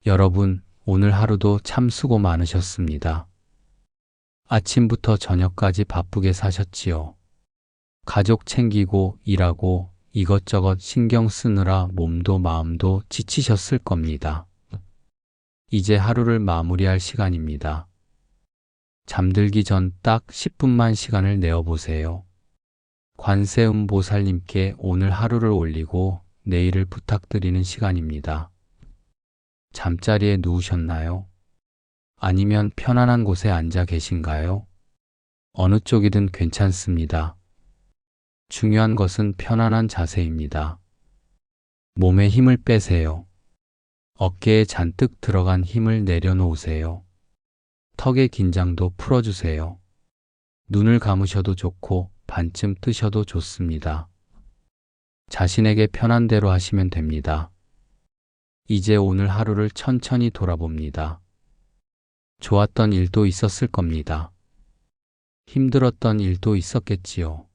여러분, 오늘 하루도 참 수고 많으셨습니다. 아침부터 저녁까지 바쁘게 사셨지요. 가족 챙기고 일하고 이것저것 신경 쓰느라 몸도 마음도 지치셨을 겁니다. 이제 하루를 마무리할 시간입니다. 잠들기 전 딱 10분만 시간을 내어보세요. 관세음보살님께 오늘 하루를 올리고 내일을 부탁드리는 시간입니다. 잠자리에 누우셨나요? 아니면 편안한 곳에 앉아 계신가요? 어느 쪽이든 괜찮습니다. 중요한 것은 편안한 자세입니다. 몸에 힘을 빼세요. 어깨에 잔뜩 들어간 힘을 내려놓으세요. 턱의 긴장도 풀어주세요. 눈을 감으셔도 좋고 반쯤 뜨셔도 좋습니다. 자신에게 편한 대로 하시면 됩니다. 이제 오늘 하루를 천천히 돌아봅니다. 좋았던 일도 있었을 겁니다. 힘들었던 일도 있었겠지요.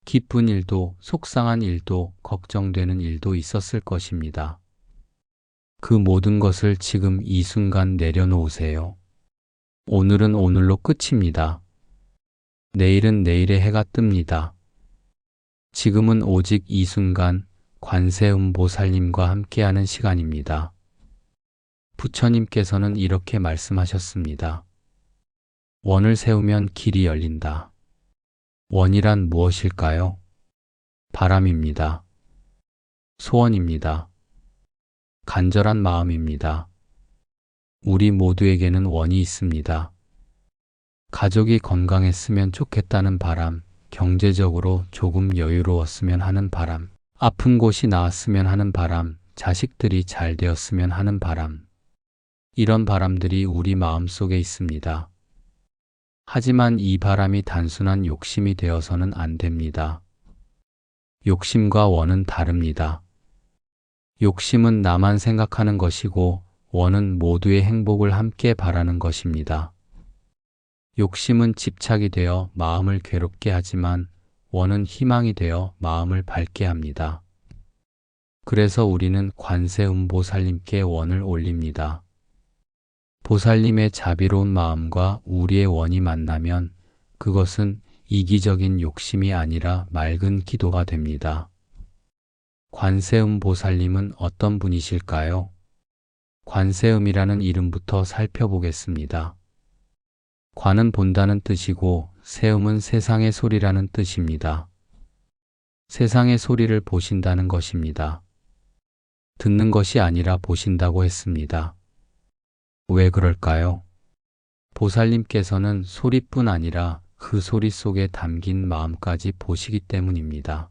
기쁜 일도, 속상한 일도, 걱정되는 일도 있었을 것입니다. 그 모든 것을 지금 이 순간 내려놓으세요. 오늘은 오늘로 끝입니다. 내일은 내일의 해가 뜹니다. 지금은 오직 이 순간 관세음보살님과 함께하는 시간입니다. 부처님께서는 이렇게 말씀하셨습니다. 원을 세우면 길이 열린다. 원이란 무엇일까요? 바람입니다. 소원입니다. 간절한 마음입니다. 우리 모두에게는 원이 있습니다. 가족이 건강했으면 좋겠다는 바람, 경제적으로 조금 여유로웠으면 하는 바람, 아픈 곳이 나았으면 하는 바람, 자식들이 잘 되었으면 하는 바람. 이런 바람들이 우리 마음속에 있습니다. 하지만 이 바람이 단순한 욕심이 되어서는 안 됩니다. 욕심과 원은 다릅니다. 욕심은 나만 생각하는 것이고 원은 모두의 행복을 함께 바라는 것입니다. 욕심은 집착이 되어 마음을 괴롭게 하지만 원은 희망이 되어 마음을 밝게 합니다. 그래서 우리는 관세음보살님께 원을 올립니다. 보살님의 자비로운 마음과 우리의 원이 만나면 그것은 이기적인 욕심이 아니라 맑은 기도가 됩니다. 관세음보살님은 어떤 분이실까요? 관세음이라는 이름부터 살펴보겠습니다. 관은 본다는 뜻이고 세음은 세상의 소리라는 뜻입니다. 세상의 소리를 보신다는 것입니다. 듣는 것이 아니라 보신다고 했습니다. 왜 그럴까요? 보살님께서는 소리뿐 아니라 그 소리 속에 담긴 마음까지 보시기 때문입니다.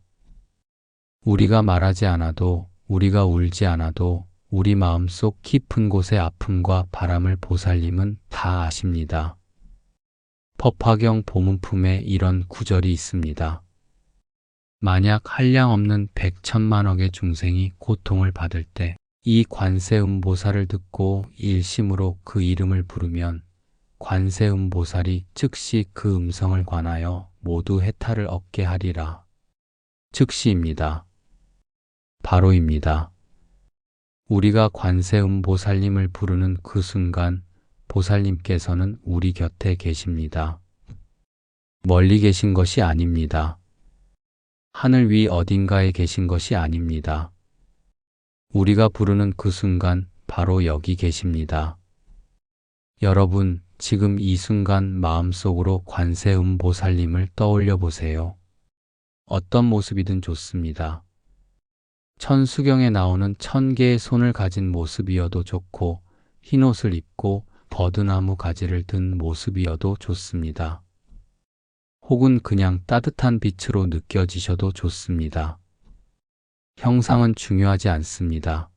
우리가 말하지 않아도, 우리가 울지 않아도 우리 마음속 깊은 곳의 아픔과 바람을 보살님은 다 아십니다. 법화경 보문품에 이런 구절이 있습니다. 만약 한량없는 백천만억의 중생이 고통을 받을 때 이 관세음보살을 듣고 일심으로 그 이름을 부르면 관세음보살이 즉시 그 음성을 관하여 모두 해탈을 얻게 하리라. 즉시입니다. 바로입니다. 우리가 관세음보살님을 부르는 그 순간 보살님께서는 우리 곁에 계십니다. 멀리 계신 것이 아닙니다. 하늘 위 어딘가에 계신 것이 아닙니다. 우리가 부르는 그 순간 바로 여기 계십니다. 여러분, 지금 이 순간 마음속으로 관세음보살님을 떠올려 보세요. 어떤 모습이든 좋습니다. 천수경에 나오는 1000개의 손을 가진 모습이어도 좋고 흰옷을 입고 버드나무 가지를 든 모습이어도 좋습니다. 혹은 그냥 따뜻한 빛으로 느껴지셔도 좋습니다. 형상은 중요하지 않습니다.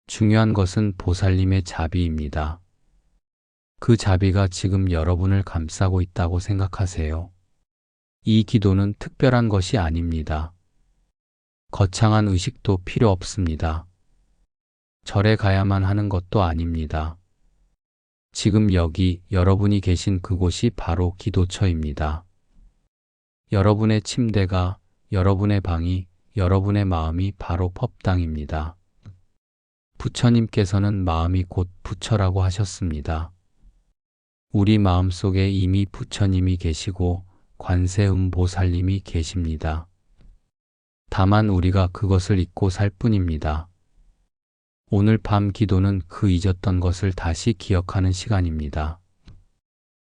중요한 것은 보살님의 자비입니다. 그 자비가 지금 여러분을 감싸고 있다고 생각하세요. 이 기도는 특별한 것이 아닙니다. 거창한 의식도 필요 없습니다. 절에 가야만 하는 것도 아닙니다. 지금 여기 여러분이 계신 그곳이 바로 기도처입니다. 여러분의 침대가, 여러분의 방이, 여러분의 마음이 바로 법당입니다. 부처님께서는 마음이 곧 부처라고 하셨습니다. 우리 마음속에 이미 부처님이 계시고 관세음보살님이 계십니다. 다만 우리가 그것을 잊고 살 뿐입니다. 오늘 밤 기도는 그 잊었던 것을 다시 기억하는 시간입니다.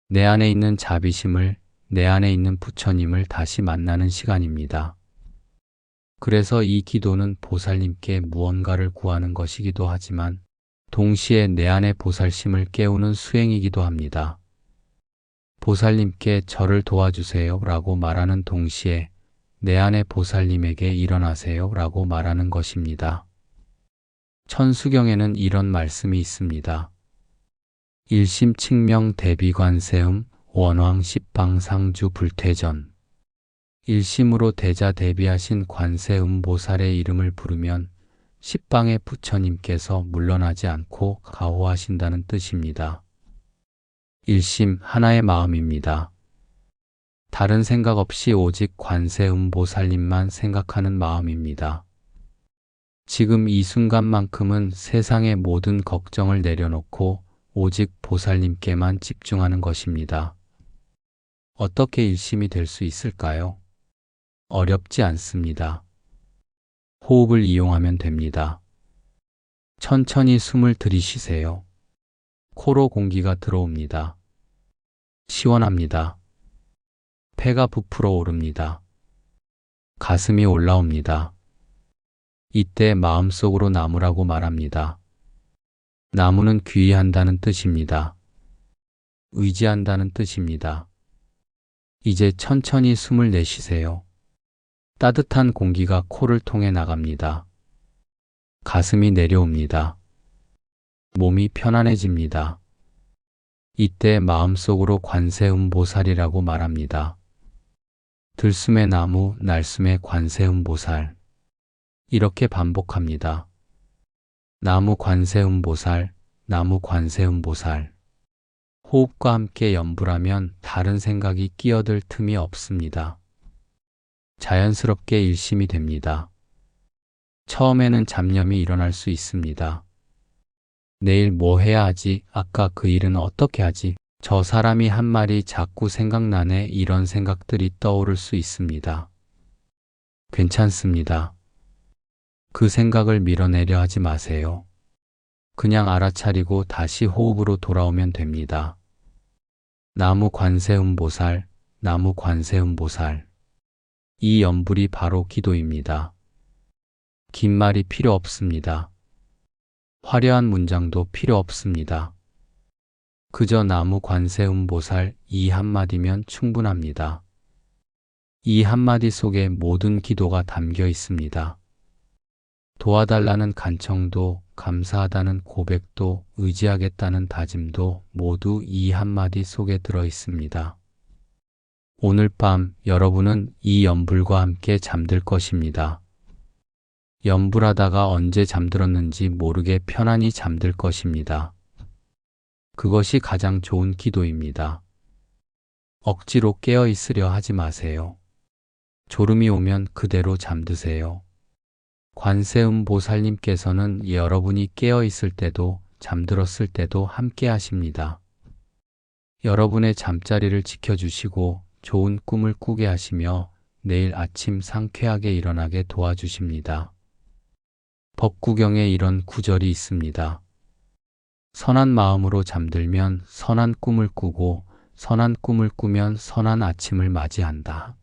내 안에 있는 자비심을, 내 안에 있는 부처님을 다시 만나는 시간입니다. 그래서 이 기도는 보살님께 무언가를 구하는 것이기도 하지만 동시에 내 안의 보살심을 깨우는 수행이기도 합니다. 보살님께 저를 도와주세요 라고 말하는 동시에 내 안의 보살님에게 일어나세요 라고 말하는 것입니다. 천수경에는 이런 말씀이 있습니다. 일심칙명 대비관세음 원왕 십방상주 불퇴전. 일심으로 대자 대비하신 관세음보살의 이름을 부르면 십방의 부처님께서 물러나지 않고 가호하신다는 뜻입니다. 일심 하나의 마음입니다. 다른 생각 없이 오직 관세음보살님만 생각하는 마음입니다. 지금 이 순간만큼은 세상의 모든 걱정을 내려놓고 오직 보살님께만 집중하는 것입니다. 어떻게 일심이 될 수 있을까요? 어렵지 않습니다. 호흡을 이용하면 됩니다. 천천히 숨을 들이쉬세요. 코로 공기가 들어옵니다. 시원합니다. 폐가 부풀어 오릅니다. 가슴이 올라옵니다. 이때 마음속으로 나무라고 말합니다. 나무는 귀의한다는 뜻입니다. 의지한다는 뜻입니다. 이제 천천히 숨을 내쉬세요. 따뜻한 공기가 코를 통해 나갑니다. 가슴이 내려옵니다. 몸이 편안해집니다. 이때 마음속으로 관세음보살이라고 말합니다. 들숨의 나무, 날숨의 관세음보살. 이렇게 반복합니다. 나무 관세음보살, 나무 관세음보살. 호흡과 함께 연불하면 다른 생각이 끼어들 틈이 없습니다. 자연스럽게 일심이 됩니다. 처음에는 잡념이 일어날 수 있습니다. 내일 뭐 해야 하지? 아까 그 일은 어떻게 하지? 저 사람이 한 말이 자꾸 생각나네. 이런 생각들이 떠오를 수 있습니다. 괜찮습니다. 그 생각을 밀어내려 하지 마세요. 그냥 알아차리고 다시 호흡으로 돌아오면 됩니다. 나무 관세음보살, 나무 관세음보살. 이 연불이 바로 기도입니다. 긴 말이 필요 없습니다. 화려한 문장도 필요 없습니다. 그저 나무 관세음보살 이 한마디면 충분합니다. 이 한마디 속에 모든 기도가 담겨 있습니다. 도와달라는 간청도, 감사하다는 고백도, 의지하겠다는 다짐도 모두 이 한마디 속에 들어 있습니다. 오늘 밤 여러분은 이 연불과 함께 잠들 것입니다. 연불하다가 언제 잠들었는지 모르게 편안히 잠들 것입니다. 그것이 가장 좋은 기도입니다. 억지로 깨어 있으려 하지 마세요. 졸음이 오면 그대로 잠드세요. 관세음보살님께서는 여러분이 깨어 있을 때도 잠들었을 때도 함께 하십니다. 여러분의 잠자리를 지켜주시고 좋은 꿈을 꾸게 하시며 내일 아침 상쾌하게 일어나게 도와주십니다. 법구경에 이런 구절이 있습니다. 선한 마음으로 잠들면 선한 꿈을 꾸고 선한 꿈을 꾸면 선한 아침을 맞이한다.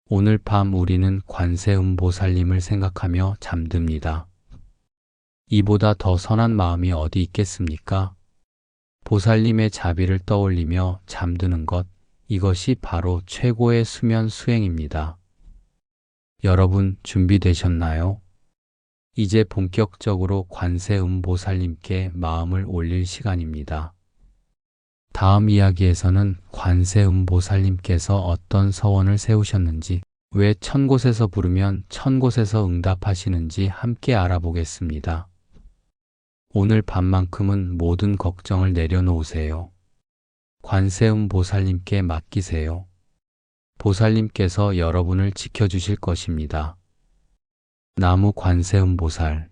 오늘 밤 우리는 관세음보살님을 생각하며 잠듭니다. 이보다 더 선한 마음이 어디 있겠습니까? 보살님의 자비를 떠올리며 잠드는 것, 이것이 바로 최고의 수면 수행입니다. 여러분 준비되셨나요? 이제 본격적으로 관세음보살님께 마음을 올릴 시간입니다. 다음 이야기에서는 관세음보살님께서 어떤 서원을 세우셨는지, 왜 1000곳에서 부르면 1000곳에서 응답하시는지 함께 알아보겠습니다. 오늘 밤만큼은 모든 걱정을 내려놓으세요. 관세음보살님께 맡기세요. 보살님께서 여러분을 지켜주실 것입니다. 나무 관세음보살.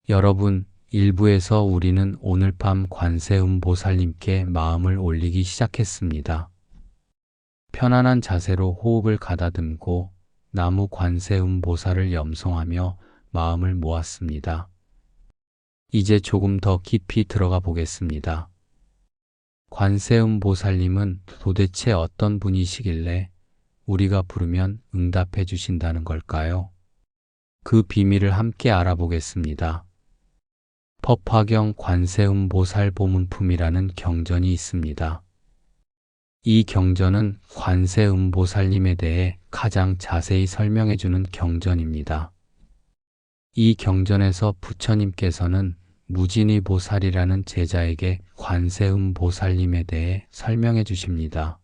여러분, 일부에서 우리는 오늘 밤 관세음보살님께 마음을 올리기 시작했습니다. 편안한 자세로 호흡을 가다듬고 나무 관세음보살을 염송하며 마음을 모았습니다. 이제 조금 더 깊이 들어가 보겠습니다. 관세음보살님은 도대체 어떤 분이시길래 우리가 부르면 응답해 주신다는 걸까요? 그 비밀을 함께 알아보겠습니다. 법화경 관세음보살 보문품이라는 경전이 있습니다. 이 경전은 관세음보살님에 대해 가장 자세히 설명해주는 경전입니다. 이 경전에서 부처님께서는 무진이 보살이라는 제자에게 관세음보살님에 대해 설명해 주십니다.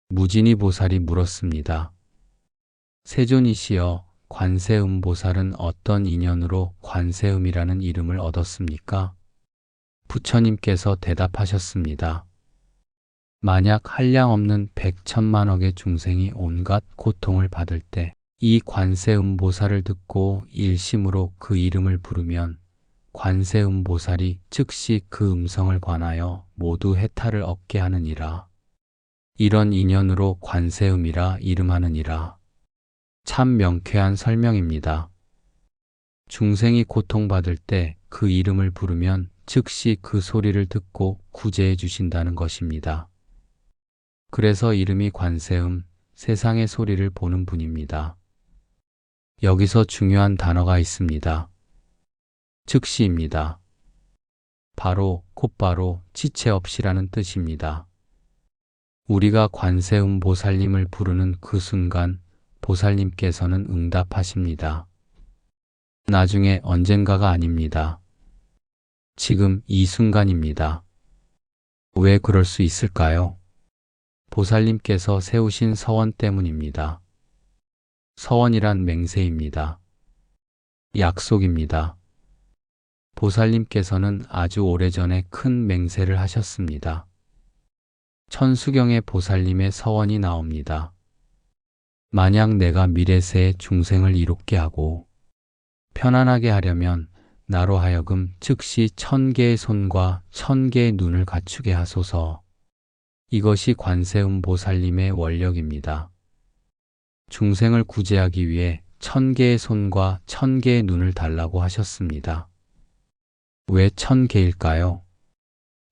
무진이 보살이 물었습니다. 세존이시여, 관세음보살은 어떤 인연으로 관세음이라는 이름을 얻었습니까? 부처님께서 대답하셨습니다. 만약 한량없는 백천만억의 중생이 온갖 고통을 받을 때 이 관세음보살을 듣고 일심으로 그 이름을 부르면 관세음보살이 즉시 그 음성을 관하여 모두 해탈을 얻게 하느니라. 이런 인연으로 관세음이라 이름하느니라. 참 명쾌한 설명입니다. 중생이 고통받을 때 그 이름을 부르면 즉시 그 소리를 듣고 구제해 주신다는 것입니다. 그래서 이름이 관세음, 세상의 소리를 보는 분입니다. 여기서 중요한 단어가 있습니다. 즉시입니다. 바로, 곧바로, 지체 없이라는 뜻입니다. 우리가 관세음보살님을 부르는 그 순간 보살님께서는 응답하십니다. 나중에 언젠가가 아닙니다. 지금 이 순간입니다. 왜 그럴 수 있을까요? 보살님께서 세우신 서원 때문입니다. 서원이란 맹세입니다. 약속입니다. 보살님께서는 아주 오래전에 큰 맹세를 하셨습니다. 천수경에 보살님의 서원이 나옵니다. 만약 내가 미래세에 중생을 이롭게 하고 편안하게 하려면 나로 하여금 즉시 1000개의 손과 1000개의 눈을 갖추게 하소서. 이것이 관세음보살님의 원력입니다. 중생을 구제하기 위해 1000개의 손과 1000개의 눈을 달라고 하셨습니다. 왜 1000개일까요?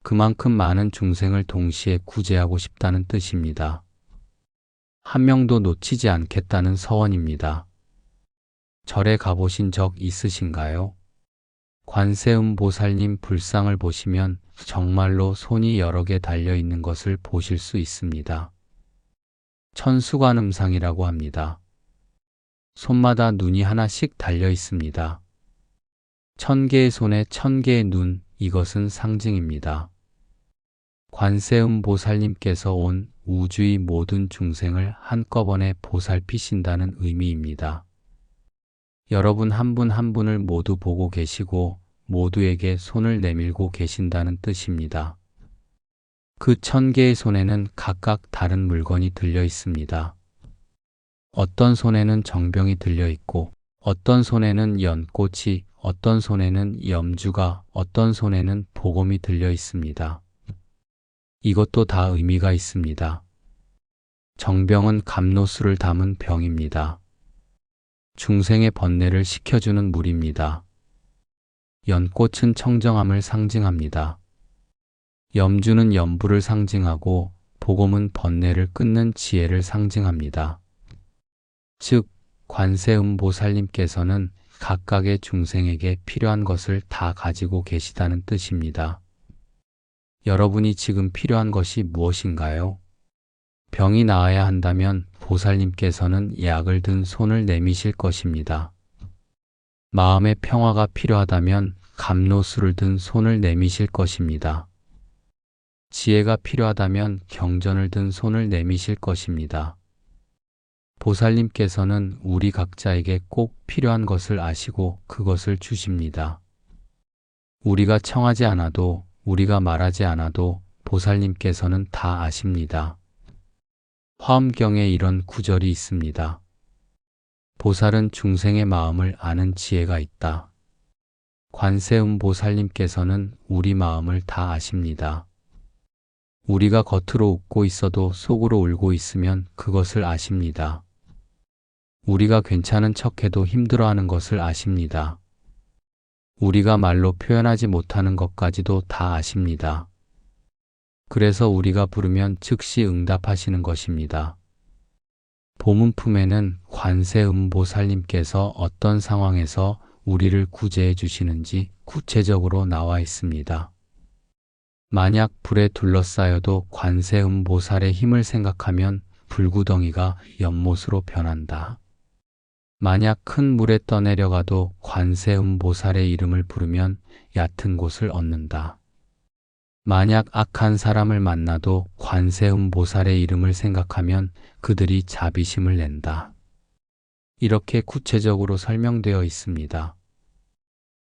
그만큼 많은 중생을 동시에 구제하고 싶다는 뜻입니다. 한 명도 놓치지 않겠다는 서원입니다. 절에 가보신 적 있으신가요? 관세음보살님 불상을 보시면 정말로 손이 여러 개 달려 있는 것을 보실 수 있습니다. 천수관음상이라고 합니다. 손마다 눈이 하나씩 달려 있습니다. 1000개의 손에 1000개의 눈, 이것은 상징입니다. 관세음보살님께서 온 우주의 모든 중생을 한꺼번에 보살피신다는 의미입니다. 여러분 한 분 한 분을 모두 보고 계시고 모두에게 손을 내밀고 계신다는 뜻입니다. 그 1000개의 손에는 각각 다른 물건이 들려 있습니다. 어떤 손에는 정병이 들려 있고, 어떤 손에는 연꽃이, 어떤 손에는 염주가, 어떤 손에는 보검이 들려 있습니다. 이것도 다 의미가 있습니다. 정병은 감로수를 담은 병입니다. 중생의 번뇌를 식혀주는 물입니다. 연꽃은 청정함을 상징합니다. 염주는 염불을 상징하고 보검은 번뇌를 끊는 지혜를 상징합니다. 즉, 관세음보살님께서는 각각의 중생에게 필요한 것을 다 가지고 계시다는 뜻입니다. 여러분이 지금 필요한 것이 무엇인가요? 병이 나아야 한다면 보살님께서는 약을 든 손을 내미실 것입니다. 마음의 평화가 필요하다면 감로수를 든 손을 내미실 것입니다. 지혜가 필요하다면 경전을 든 손을 내미실 것입니다. 보살님께서는 우리 각자에게 꼭 필요한 것을 아시고 그것을 주십니다. 우리가 청하지 않아도, 우리가 말하지 않아도 보살님께서는 다 아십니다. 화엄경에 이런 구절이 있습니다. 보살은 중생의 마음을 아는 지혜가 있다. 관세음보살님께서는 우리 마음을 다 아십니다. 우리가 겉으로 웃고 있어도 속으로 울고 있으면 그것을 아십니다. 우리가 괜찮은 척해도 힘들어하는 것을 아십니다. 우리가 말로 표현하지 못하는 것까지도 다 아십니다. 그래서 우리가 부르면 즉시 응답하시는 것입니다. 보문품에는 관세음보살님께서 어떤 상황에서 우리를 구제해 주시는지 구체적으로 나와 있습니다. 만약 불에 둘러싸여도 관세음보살의 힘을 생각하면 불구덩이가 연못으로 변한다. 만약 큰 물에 떠내려가도 관세음보살의 이름을 부르면 얕은 곳을 얻는다. 만약 악한 사람을 만나도 관세음보살의 이름을 생각하면 그들이 자비심을 낸다. 이렇게 구체적으로 설명되어 있습니다.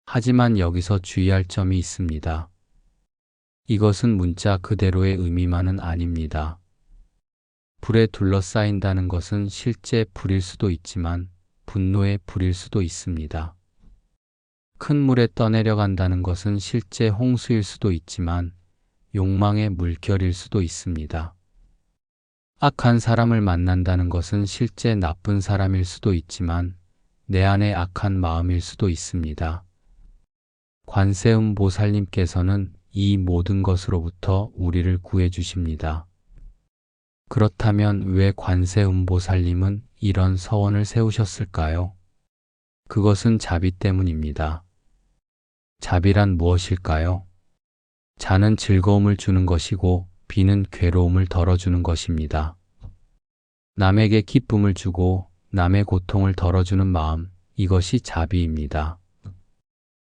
하지만 여기서 주의할 점이 있습니다. 이것은 문자 그대로의 의미만은 아닙니다. 불에 둘러싸인다는 것은 실제 불일 수도 있지만 분노의 불일 수도 있습니다. 큰 물에 떠내려간다는 것은 실제 홍수일 수도 있지만 욕망의 물결일 수도 있습니다. 악한 사람을 만난다는 것은 실제 나쁜 사람일 수도 있지만 내 안에 악한 마음일 수도 있습니다. 관세음보살님께서는 이 모든 것으로부터 우리를 구해 주십니다. 그렇다면 왜 관세음보살님은 이런 서원을 세우셨을까요? 그것은 자비 때문입니다. 자비란 무엇일까요? 자는 즐거움을 주는 것이고 비는 괴로움을 덜어주는 것입니다. 남에게 기쁨을 주고 남의 고통을 덜어주는 마음, 이것이 자비입니다.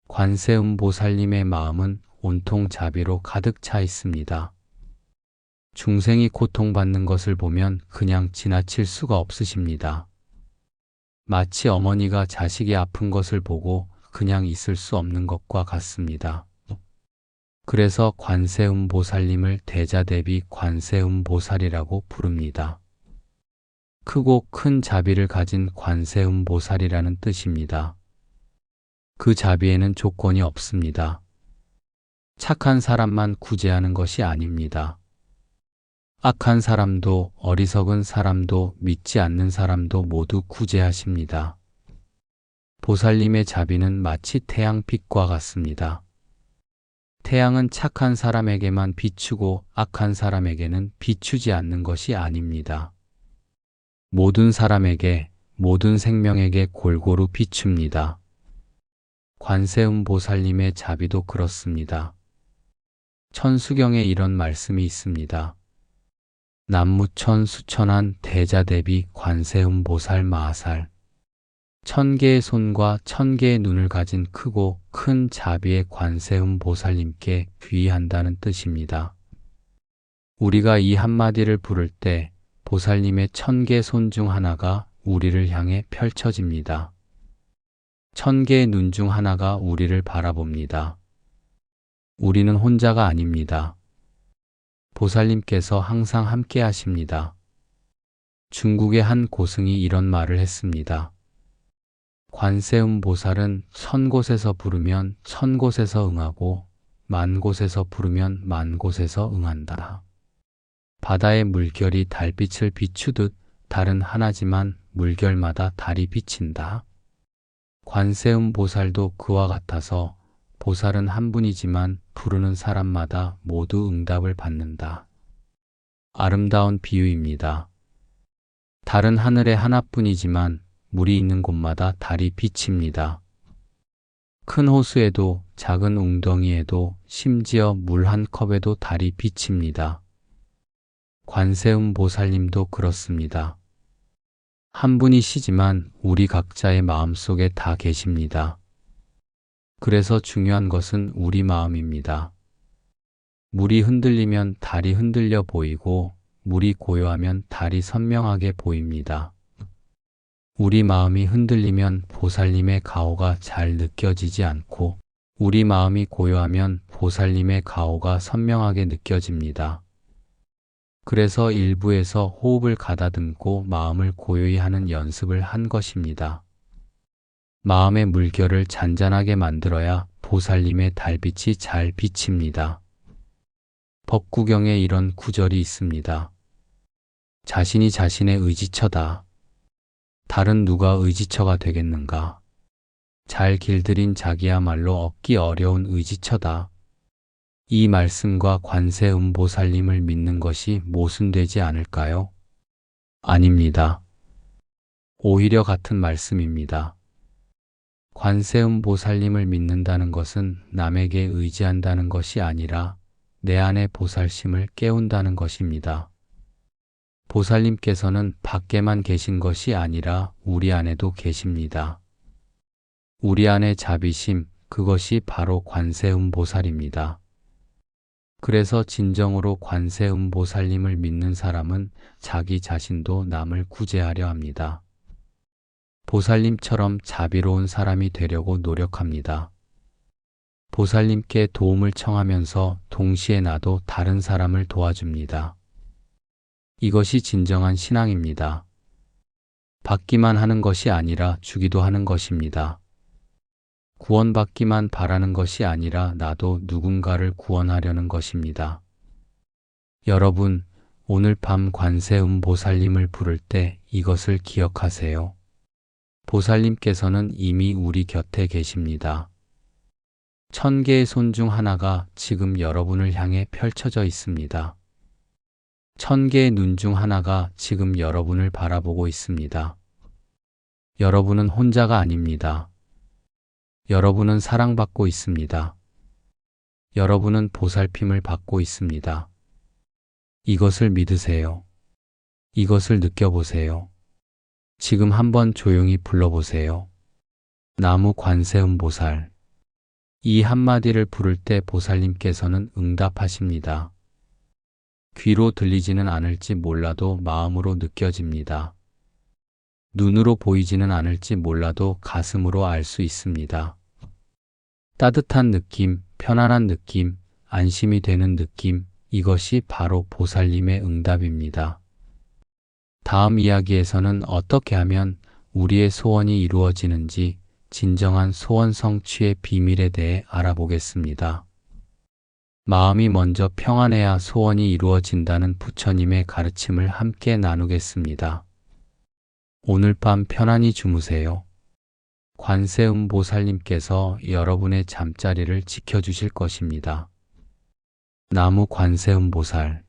관세음보살님의 마음은 온통 자비로 가득 차 있습니다. 중생이 고통받는 것을 보면 그냥 지나칠 수가 없으십니다. 마치 어머니가 자식이 아픈 것을 보고 그냥 있을 수 없는 것과 같습니다. 그래서 관세음보살님을 대자대비 관세음보살이라고 부릅니다. 크고 큰 자비를 가진 관세음보살이라는 뜻입니다. 그 자비에는 조건이 없습니다. 착한 사람만 구제하는 것이 아닙니다. 악한 사람도 어리석은 사람도 믿지 않는 사람도 모두 구제하십니다. 보살님의 자비는 마치 태양빛과 같습니다. 태양은 착한 사람에게만 비추고 악한 사람에게는 비추지 않는 것이 아닙니다. 모든 사람에게, 모든 생명에게 골고루 비춥니다. 관세음보살님의 자비도 그렇습니다. 천수경에 이런 말씀이 있습니다. 남무천 수천한 대자대비 관세음보살 마하살. 1000개의 손과 1000개의 눈을 가진 크고 큰 자비의 관세음보살님께 귀의한다는 뜻입니다. 우리가 이 한마디를 부를 때 보살님의 1000개 손 중 하나가 우리를 향해 펼쳐집니다. 1000개의 눈 중 하나가 우리를 바라봅니다. 우리는 혼자가 아닙니다. 보살님께서 항상 함께 하십니다. 중국의 한 고승이 이런 말을 했습니다. 관세음보살은 1000곳에서 부르면 1000곳에서 응하고 10,000곳에서 부르면 10,000곳에서 응한다. 바다의 물결이 달빛을 비추듯 달은 하나지만 물결마다 달이 비친다. 관세음보살도 그와 같아서 보살은 한 분이지만 부르는 사람마다 모두 응답을 받는다. 아름다운 비유입니다. 달은 하늘에 하나뿐이지만 물이 있는 곳마다 달이 비칩니다. 큰 호수에도 작은 웅덩이에도 심지어 물 한 컵에도 달이 비칩니다. 관세음보살님도 그렇습니다. 한 분이시지만 우리 각자의 마음속에 다 계십니다. 그래서 중요한 것은 우리 마음입니다. 물이 흔들리면 달이 흔들려 보이고 물이 고요하면 달이 선명하게 보입니다. 우리 마음이 흔들리면 보살님의 가호가 잘 느껴지지 않고 우리 마음이 고요하면 보살님의 가호가 선명하게 느껴집니다. 그래서 일부에서 호흡을 가다듬고 마음을 고요히 하는 연습을 한 것입니다. 마음의 물결을 잔잔하게 만들어야 보살님의 달빛이 잘 비칩니다. 법구경에 이런 구절이 있습니다. 자신이 자신의 의지처다. 다른 누가 의지처가 되겠는가? 잘 길들인 자기야말로 얻기 어려운 의지처다. 이 말씀과 관세음보살님을 믿는 것이 모순되지 않을까요? 아닙니다. 오히려 같은 말씀입니다. 관세음보살님을 믿는다는 것은 남에게 의지한다는 것이 아니라 내 안의 보살심을 깨운다는 것입니다. 보살님께서는 밖에만 계신 것이 아니라 우리 안에도 계십니다. 우리 안의 자비심, 그것이 바로 관세음보살입니다. 그래서 진정으로 관세음보살님을 믿는 사람은 자기 자신도 남을 구제하려 합니다. 보살님처럼 자비로운 사람이 되려고 노력합니다. 보살님께 도움을 청하면서 동시에 나도 다른 사람을 도와줍니다. 이것이 진정한 신앙입니다. 받기만 하는 것이 아니라 주기도 하는 것입니다. 구원받기만 바라는 것이 아니라 나도 누군가를 구원하려는 것입니다. 여러분, 오늘 밤 관세음보살님을 부를 때 이것을 기억하세요. 보살님께서는 이미 우리 곁에 계십니다. 1000개의 손 중 하나가 지금 여러분을 향해 펼쳐져 있습니다. 1000개의 눈 중 하나가 지금 여러분을 바라보고 있습니다. 여러분은 혼자가 아닙니다. 여러분은 사랑받고 있습니다. 여러분은 보살핌을 받고 있습니다. 이것을 믿으세요. 이것을 느껴보세요. 지금 한번 조용히 불러보세요. 나무 관세음보살. 이 한마디를 부를 때 보살님께서는 응답하십니다. 귀로 들리지는 않을지 몰라도 마음으로 느껴집니다. 눈으로 보이지는 않을지 몰라도 가슴으로 알 수 있습니다. 따뜻한 느낌, 편안한 느낌, 안심이 되는 느낌, 이것이 바로 보살님의 응답입니다. 다음 이야기에서는 어떻게 하면 우리의 소원이 이루어지는지 진정한 소원 성취의 비밀에 대해 알아보겠습니다. 마음이 먼저 평안해야 소원이 이루어진다는 부처님의 가르침을 함께 나누겠습니다. 오늘 밤 편안히 주무세요. 관세음보살님께서 여러분의 잠자리를 지켜주실 것입니다. 나무 관세음보살.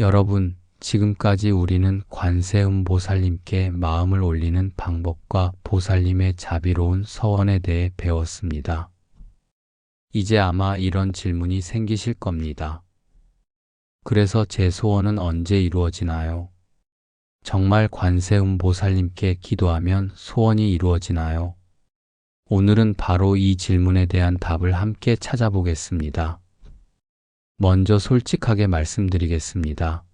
여러분, 지금까지 우리는 관세음보살님께 마음을 올리는 방법과 보살님의 자비로운 서원에 대해 배웠습니다. 이제 아마 이런 질문이 생기실 겁니다. 그래서 제 소원은 언제 이루어지나요? 정말 관세음보살님께 기도하면 소원이 이루어지나요? 오늘은 바로 이 질문에 대한 답을 함께 찾아보겠습니다. 먼저 솔직하게 말씀드리겠습니다.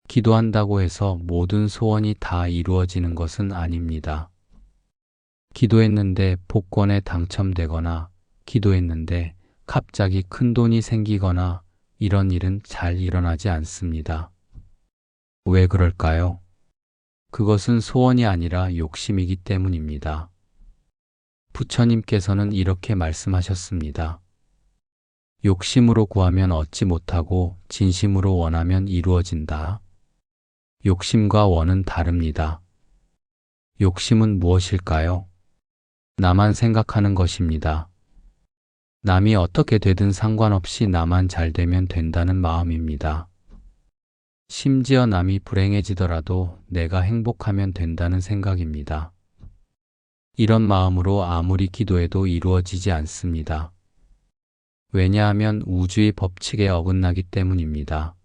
기도한다고 해서 모든 소원이 다 이루어지는 것은 아닙니다. 기도했는데 복권에 당첨되거나 기도했는데 갑자기 큰 돈이 생기거나 이런 일은 잘 일어나지 않습니다. 왜 그럴까요? 그것은 소원이 아니라 욕심이기 때문입니다. 부처님께서는 이렇게 말씀하셨습니다. 욕심으로 구하면 얻지 못하고 진심으로 원하면 이루어진다. 욕심과 원은 다릅니다. 욕심은 무엇일까요? 나만 생각하는 것입니다. 남이 어떻게 되든 상관없이 나만 잘 되면 된다는 마음입니다. 심지어 남이 불행해지더라도 내가 행복하면 된다는 생각입니다. 이런 마음으로 아무리 기도해도 이루어지지 않습니다. 왜냐하면 우주의 법칙에 어긋나기 때문입니다.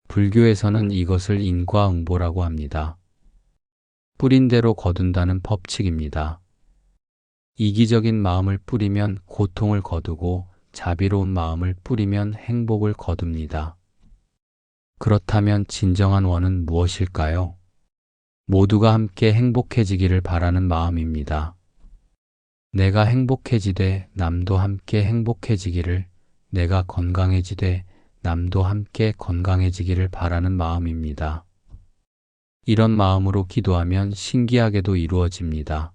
불교에서는 이것을 인과응보라고 합니다. 뿌린 대로 거둔다는 법칙입니다. 이기적인 마음을 뿌리면 고통을 거두고 자비로운 마음을 뿌리면 행복을 거둡니다. 그렇다면 진정한 원은 무엇일까요? 모두가 함께 행복해지기를 바라는 마음입니다. 내가 행복해지되 남도 함께 행복해지기를, 내가 건강해지되 남도 함께 건강해지기를 바라는 마음입니다. 이런 마음으로 기도하면 신기하게도 이루어집니다.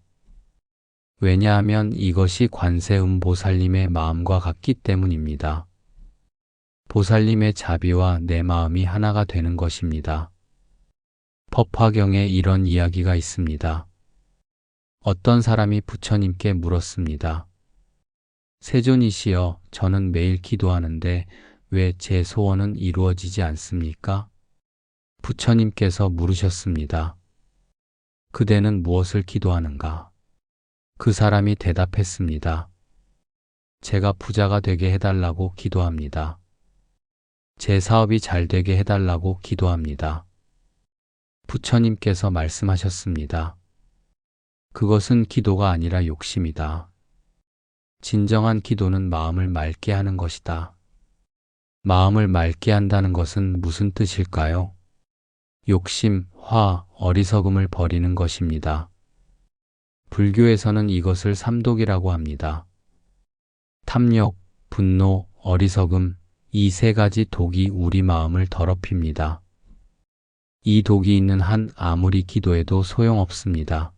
왜냐하면 이것이 관세음보살님의 마음과 같기 때문입니다. 보살님의 자비와 내 마음이 하나가 되는 것입니다. 법화경에 이런 이야기가 있습니다. 어떤 사람이 부처님께 물었습니다. 세존이시여, 저는 매일 기도하는데 왜 제 소원은 이루어지지 않습니까? 부처님께서 물으셨습니다. 그대는 무엇을 기도하는가? 그 사람이 대답했습니다. 제가 부자가 되게 해달라고 기도합니다. 제 사업이 잘 되게 해달라고 기도합니다. 부처님께서 말씀하셨습니다. 그것은 기도가 아니라 욕심이다. 진정한 기도는 마음을 맑게 하는 것이다. 마음을 맑게 한다는 것은 무슨 뜻일까요? 욕심, 화, 어리석음을 버리는 것입니다. 불교에서는 이것을 삼독이라고 합니다. 탐욕, 분노, 어리석음, 이 세 가지 독이 우리 마음을 더럽힙니다. 이 독이 있는 한 아무리 기도해도 소용없습니다.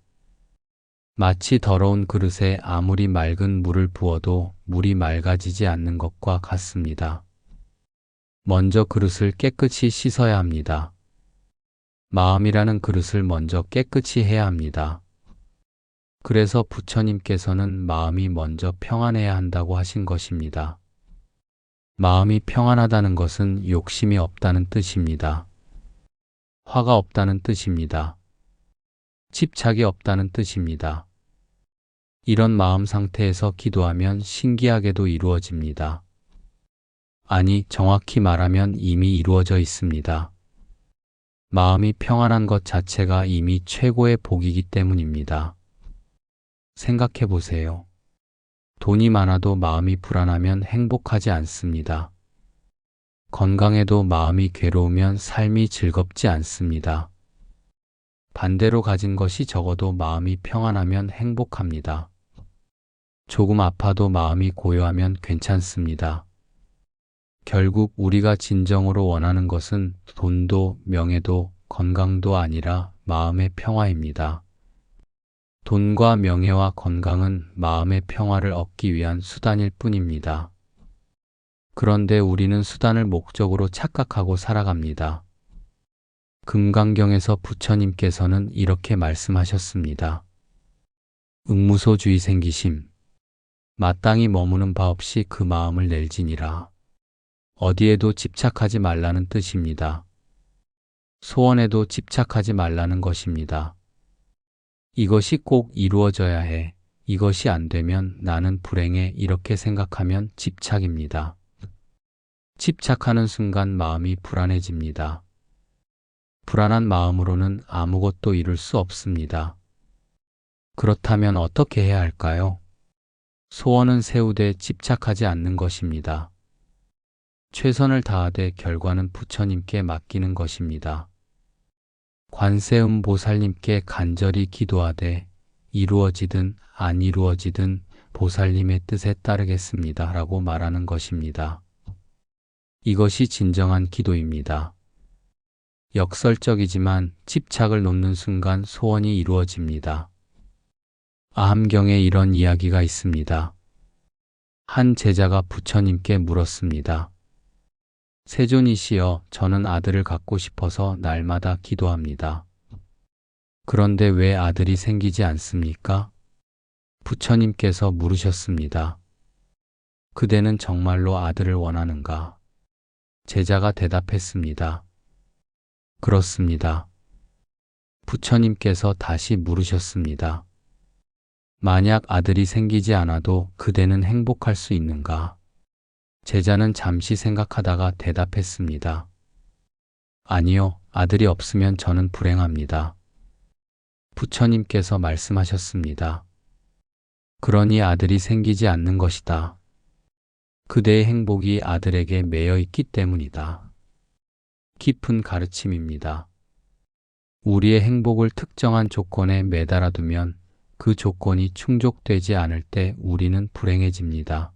마치 더러운 그릇에 아무리 맑은 물을 부어도 물이 맑아지지 않는 것과 같습니다. 먼저 그릇을 깨끗이 씻어야 합니다. 마음이라는 그릇을 먼저 깨끗이 해야 합니다. 그래서 부처님께서는 마음이 먼저 평안해야 한다고 하신 것입니다. 마음이 평안하다는 것은 욕심이 없다는 뜻입니다. 화가 없다는 뜻입니다. 집착이 없다는 뜻입니다. 이런 마음 상태에서 기도하면 신기하게도 이루어집니다. 아니, 정확히 말하면 이미 이루어져 있습니다. 마음이 평안한 것 자체가 이미 최고의 복이기 때문입니다. 생각해 보세요. 돈이 많아도 마음이 불안하면 행복하지 않습니다. 건강해도 마음이 괴로우면 삶이 즐겁지 않습니다. 반대로 가진 것이 적어도 마음이 평안하면 행복합니다. 조금 아파도 마음이 고요하면 괜찮습니다. 결국 우리가 진정으로 원하는 것은 돈도 명예도 건강도 아니라 마음의 평화입니다. 돈과 명예와 건강은 마음의 평화를 얻기 위한 수단일 뿐입니다. 그런데 우리는 수단을 목적으로 착각하고 살아갑니다. 금강경에서 부처님께서는 이렇게 말씀하셨습니다. 응무소주의 생기심, 마땅히 머무는 바 없이 그 마음을 낼지니라. 어디에도 집착하지 말라는 뜻입니다. 소원에도 집착하지 말라는 것입니다. 이것이 꼭 이루어져야 해. 이것이 안 되면 나는 불행해. 이렇게 생각하면 집착입니다. 집착하는 순간 마음이 불안해집니다. 불안한 마음으로는 아무것도 이룰 수 없습니다. 그렇다면 어떻게 해야 할까요? 소원은 세우되 집착하지 않는 것입니다. 최선을 다하되 결과는 부처님께 맡기는 것입니다. 관세음보살님께 간절히 기도하되 이루어지든 안 이루어지든 보살님의 뜻에 따르겠습니다. 라고 말하는 것입니다. 이것이 진정한 기도입니다. 역설적이지만 집착을 놓는 순간 소원이 이루어집니다. 아함경에 이런 이야기가 있습니다. 한 제자가 부처님께 물었습니다. 세존이시여, 저는 아들을 갖고 싶어서 날마다 기도합니다. 그런데 왜 아들이 생기지 않습니까? 부처님께서 물으셨습니다. 그대는 정말로 아들을 원하는가? 제자가 대답했습니다. 그렇습니다. 부처님께서 다시 물으셨습니다. 만약 아들이 생기지 않아도 그대는 행복할 수 있는가? 제자는 잠시 생각하다가 대답했습니다. 아니요, 아들이 없으면 저는 불행합니다. 부처님께서 말씀하셨습니다. 그러니 아들이 생기지 않는 것이다. 그대의 행복이 아들에게 매여 있기 때문이다. 깊은 가르침입니다. 우리의 행복을 특정한 조건에 매달아 두면 그 조건이 충족되지 않을 때 우리는 불행해집니다.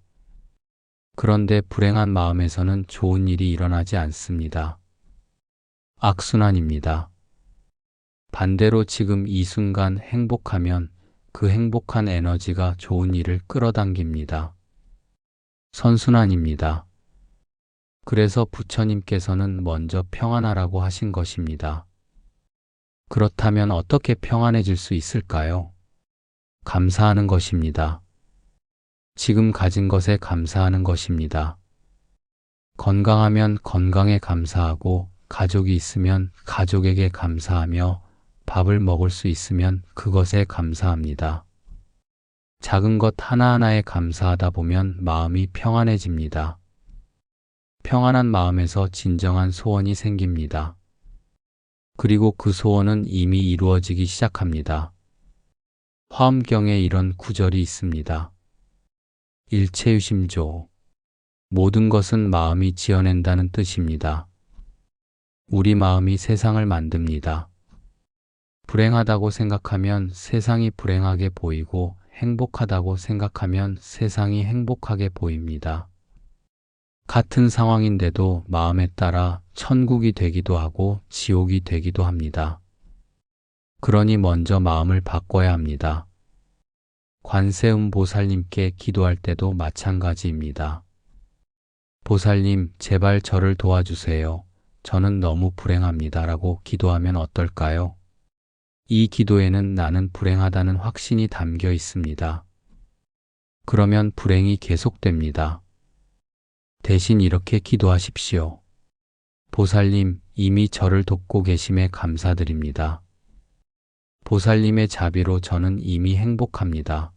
그런데 불행한 마음에서는 좋은 일이 일어나지 않습니다. 악순환입니다. 반대로 지금 이 순간 행복하면 그 행복한 에너지가 좋은 일을 끌어당깁니다. 선순환입니다. 그래서 부처님께서는 먼저 평안하라고 하신 것입니다. 그렇다면 어떻게 평안해질 수 있을까요? 감사하는 것입니다. 지금 가진 것에 감사하는 것입니다. 건강하면 건강에 감사하고, 가족이 있으면 가족에게 감사하며, 밥을 먹을 수 있으면 그것에 감사합니다. 작은 것 하나하나에 감사하다 보면 마음이 평안해집니다. 평안한 마음에서 진정한 소원이 생깁니다. 그리고 그 소원은 이미 이루어지기 시작합니다. 화엄경에 이런 구절이 있습니다. 일체유심조. 모든 것은 마음이 지어낸다는 뜻입니다. 우리 마음이 세상을 만듭니다. 불행하다고 생각하면 세상이 불행하게 보이고, 행복하다고 생각하면 세상이 행복하게 보입니다. 같은 상황인데도 마음에 따라 천국이 되기도 하고 지옥이 되기도 합니다. 그러니 먼저 마음을 바꿔야 합니다. 관세음 보살님께 기도할 때도 마찬가지입니다. 보살님, 제발 저를 도와주세요. 저는 너무 불행합니다. 라고 기도하면 어떨까요? 이 기도에는 나는 불행하다는 확신이 담겨 있습니다. 그러면 불행이 계속됩니다. 대신 이렇게 기도하십시오. 보살님, 이미 저를 돕고 계심에 감사드립니다. 보살님의 자비로 저는 이미 행복합니다.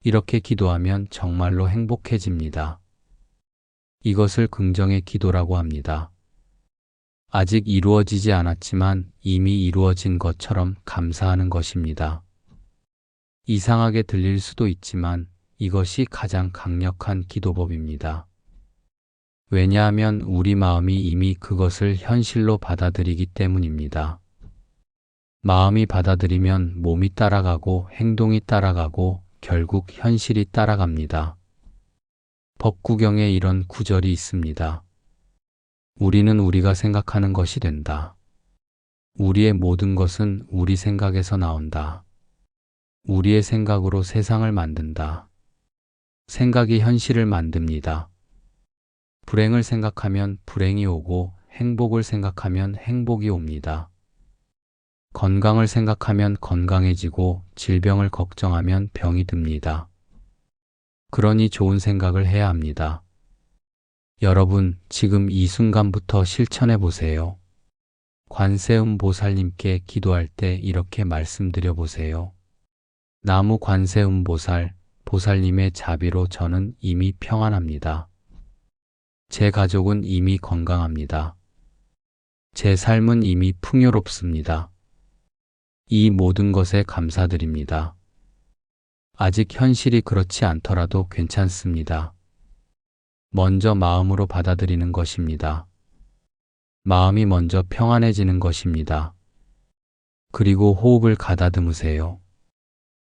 이렇게 기도하면 정말로 행복해집니다. 이것을 긍정의 기도라고 합니다. 아직 이루어지지 않았지만 이미 이루어진 것처럼 감사하는 것입니다. 이상하게 들릴 수도 있지만 이것이 가장 강력한 기도법입니다. 왜냐하면 우리 마음이 이미 그것을 현실로 받아들이기 때문입니다. 마음이 받아들이면 몸이 따라가고 행동이 따라가고 결국 현실이 따라갑니다. 법구경에 이런 구절이 있습니다. 우리는 우리가 생각하는 것이 된다. 우리의 모든 것은 우리 생각에서 나온다. 우리의 생각으로 세상을 만든다. 생각이 현실을 만듭니다. 불행을 생각하면 불행이 오고, 행복을 생각하면 행복이 옵니다. 건강을 생각하면 건강해지고, 질병을 걱정하면 병이 듭니다. 그러니 좋은 생각을 해야 합니다. 여러분, 지금 이 순간부터 실천해 보세요. 관세음 보살님께 기도할 때 이렇게 말씀드려 보세요. 나무 관세음 보살, 보살님의 자비로 저는 이미 평안합니다. 제 가족은 이미 건강합니다. 제 삶은 이미 풍요롭습니다. 이 모든 것에 감사드립니다. 아직 현실이 그렇지 않더라도 괜찮습니다. 먼저 마음으로 받아들이는 것입니다. 마음이 먼저 평안해지는 것입니다. 그리고 호흡을 가다듬으세요.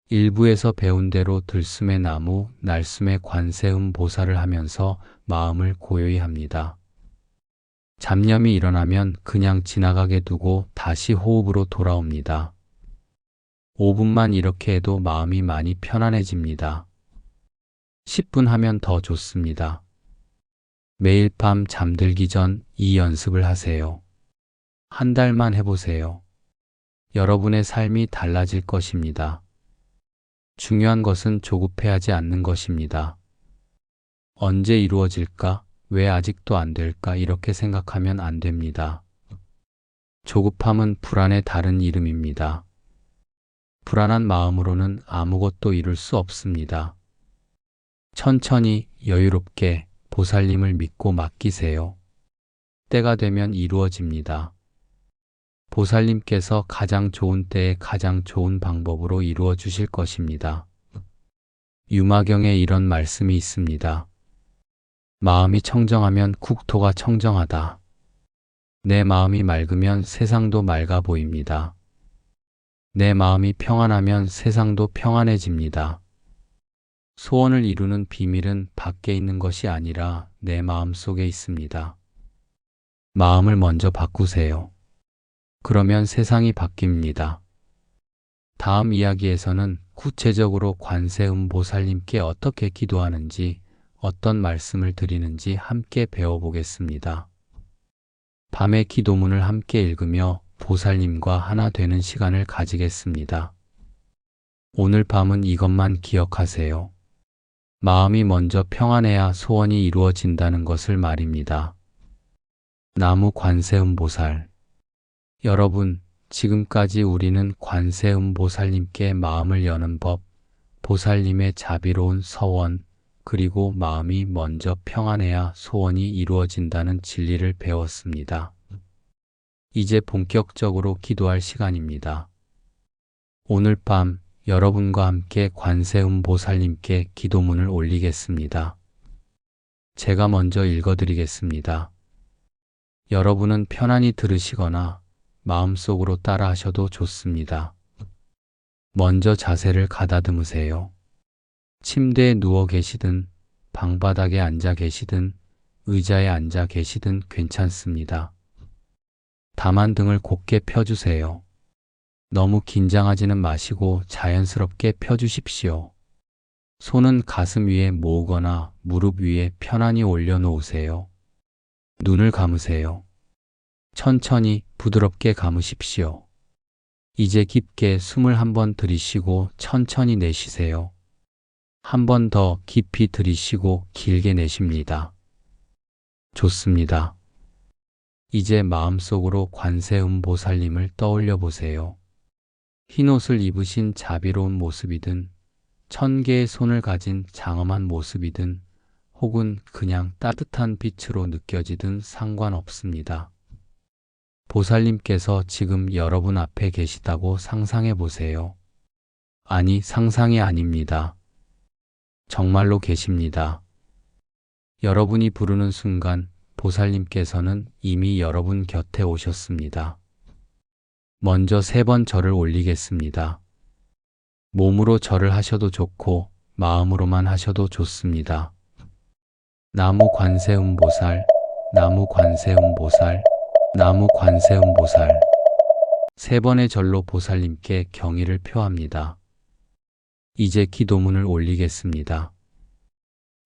일부에서 배운 대로 들숨의 나무, 날숨의 관세음 보살을 하면서 마음을 고요히 합니다. 잡념이 일어나면 그냥 지나가게 두고 다시 호흡으로 돌아옵니다. 5분만 이렇게 해도 마음이 많이 편안해집니다. 10분 하면 더 좋습니다. 매일 밤 잠들기 전 이 연습을 하세요. 한 달만 해보세요. 여러분의 삶이 달라질 것입니다. 중요한 것은 조급해하지 않는 것입니다. 언제 이루어질까? 왜 아직도 안 될까? 이렇게 생각하면 안 됩니다. 조급함은 불안의 다른 이름입니다. 불안한 마음으로는 아무것도 이룰 수 없습니다. 천천히 여유롭게 보살님을 믿고 맡기세요. 때가 되면 이루어집니다. 보살님께서 가장 좋은 때에 가장 좋은 방법으로 이루어 주실 것입니다. 유마경에 이런 말씀이 있습니다. 마음이 청정하면 국토가 청정하다. 내 마음이 맑으면 세상도 맑아 보입니다. 내 마음이 평안하면 세상도 평안해집니다. 소원을 이루는 비밀은 밖에 있는 것이 아니라 내 마음 속에 있습니다. 마음을 먼저 바꾸세요. 그러면 세상이 바뀝니다. 다음 이야기에서는 구체적으로 관세음보살님께 어떻게 기도하는지, 어떤 말씀을 드리는지 함께 배워보겠습니다. 밤에 기도문을 함께 읽으며 보살님과 하나 되는 시간을 가지겠습니다. 오늘 밤은 이것만 기억하세요. 마음이 먼저 평안해야 소원이 이루어진다는 것을 말입니다. 나무 관세음보살. 여러분, 지금까지 우리는 관세음보살님께 마음을 여는 법, 보살님의 자비로운 서원, 그리고 마음이 먼저 평안해야 소원이 이루어진다는 진리를 배웠습니다. 이제 본격적으로 기도할 시간입니다. 오늘 밤 여러분과 함께 관세음보살님께 기도문을 올리겠습니다. 제가 먼저 읽어드리겠습니다. 여러분은 편안히 들으시거나 마음속으로 따라 하셔도 좋습니다. 먼저 자세를 가다듬으세요. 침대에 누워 계시든 방바닥에 앉아 계시든 의자에 앉아 계시든 괜찮습니다. 다만 등을 곧게 펴주세요. 너무 긴장하지는 마시고 자연스럽게 펴주십시오. 손은 가슴 위에 모으거나 무릎 위에 편안히 올려놓으세요. 눈을 감으세요. 천천히 부드럽게 감으십시오. 이제 깊게 숨을 한번 들이쉬고 천천히 내쉬세요. 한 번 더 깊이 들이쉬고 길게 내쉽니다. 좋습니다. 이제 마음속으로 관세음보살님을 떠올려 보세요. 흰옷을 입으신 자비로운 모습이든 1000개의 손을 가진 장엄한 모습이든 혹은 그냥 따뜻한 빛으로 느껴지든 상관없습니다. 보살님께서 지금 여러분 앞에 계시다고 상상해 보세요. 아니, 상상이 아닙니다. 정말로 계십니다. 여러분이 부르는 순간 보살님께서는 이미 여러분 곁에 오셨습니다. 먼저 3번 절을 올리겠습니다. 몸으로 절을 하셔도 좋고 마음으로만 하셔도 좋습니다. 나무 관세음보살, 나무 관세음보살, 나무 관세음보살. 3번의 절로 보살님께 경의를 표합니다. 이제 기도문을 올리겠습니다.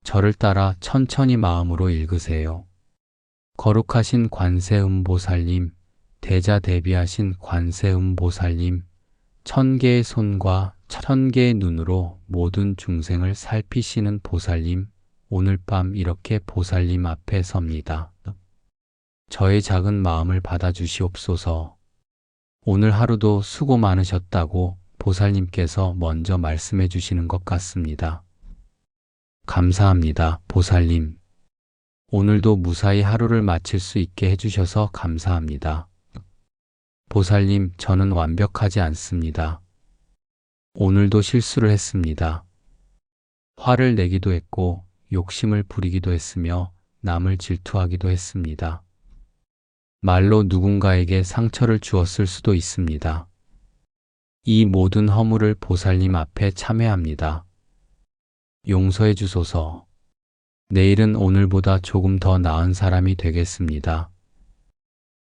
절을 따라 천천히 마음으로 읽으세요. 거룩하신 관세음보살님, 대자대비하신 관세음보살님, 1000개의 손과 1000개의 눈으로 모든 중생을 살피시는 보살님, 오늘 밤 이렇게 보살님 앞에 섭니다. 저의 작은 마음을 받아주시옵소서. 오늘 하루도 수고 많으셨다고 보살님께서 먼저 말씀해 주시는 것 같습니다. 감사합니다, 보살님. 오늘도 무사히 하루를 마칠 수 있게 해주셔서 감사합니다. 보살님, 저는 완벽하지 않습니다. 오늘도 실수를 했습니다. 화를 내기도 했고 욕심을 부리기도 했으며 남을 질투하기도 했습니다. 말로 누군가에게 상처를 주었을 수도 있습니다. 이 모든 허물을 보살님 앞에 참회합니다. 용서해 주소서. 내일은 오늘보다 조금 더 나은 사람이 되겠습니다.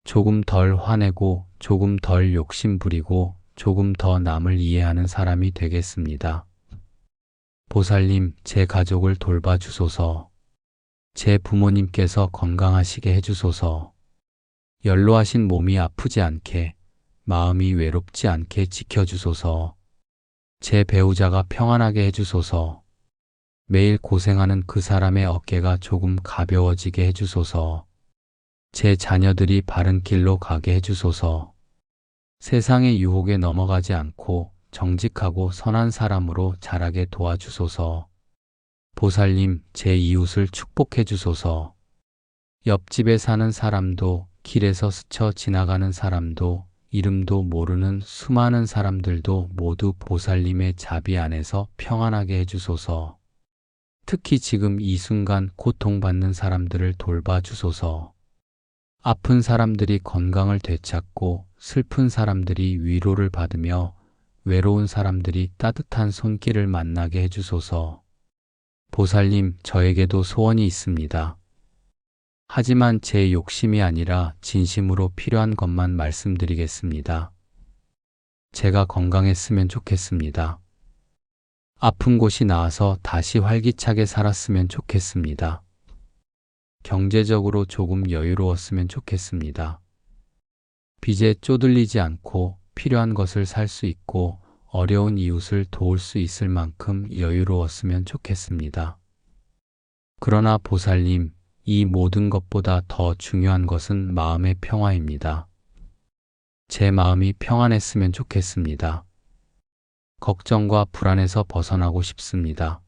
조금 덜 화내고 조금 덜 욕심 부리고 조금 더 남을 이해하는 사람이 되겠습니다. 보살님, 제 가족을 돌봐 주소서. 제 부모님께서 건강하시게 해주소서. 연로하신 몸이 아프지 않게, 마음이 외롭지 않게 지켜주소서. 제 배우자가 평안하게 해주소서. 매일 고생하는 그 사람의 어깨가 조금 가벼워지게 해주소서. 제 자녀들이 바른 길로 가게 해주소서. 세상의 유혹에 넘어가지 않고 정직하고 선한 사람으로 자라게 도와주소서. 보살님, 제 이웃을 축복해 주소서. 옆집에 사는 사람도, 길에서 스쳐 지나가는 사람도, 이름도 모르는 수많은 사람들도 모두 보살님의 자비 안에서 평안하게 해주소서. 특히 지금 이 순간 고통받는 사람들을 돌봐 주소서. 아픈 사람들이 건강을 되찾고 슬픈 사람들이 위로를 받으며 외로운 사람들이 따뜻한 손길을 만나게 해주소서. 보살님, 저에게도 소원이 있습니다. 하지만 제 욕심이 아니라 진심으로 필요한 것만 말씀드리겠습니다. 제가 건강했으면 좋겠습니다. 아픈 곳이 나아서 다시 활기차게 살았으면 좋겠습니다. 경제적으로 조금 여유로웠으면 좋겠습니다. 빚에 쪼들리지 않고 필요한 것을 살 수 있고 어려운 이웃을 도울 수 있을 만큼 여유로웠으면 좋겠습니다. 그러나 보살님, 이 모든 것보다 더 중요한 것은 마음의 평화입니다. 제 마음이 평안했으면 좋겠습니다. 걱정과 불안에서 벗어나고 싶습니다.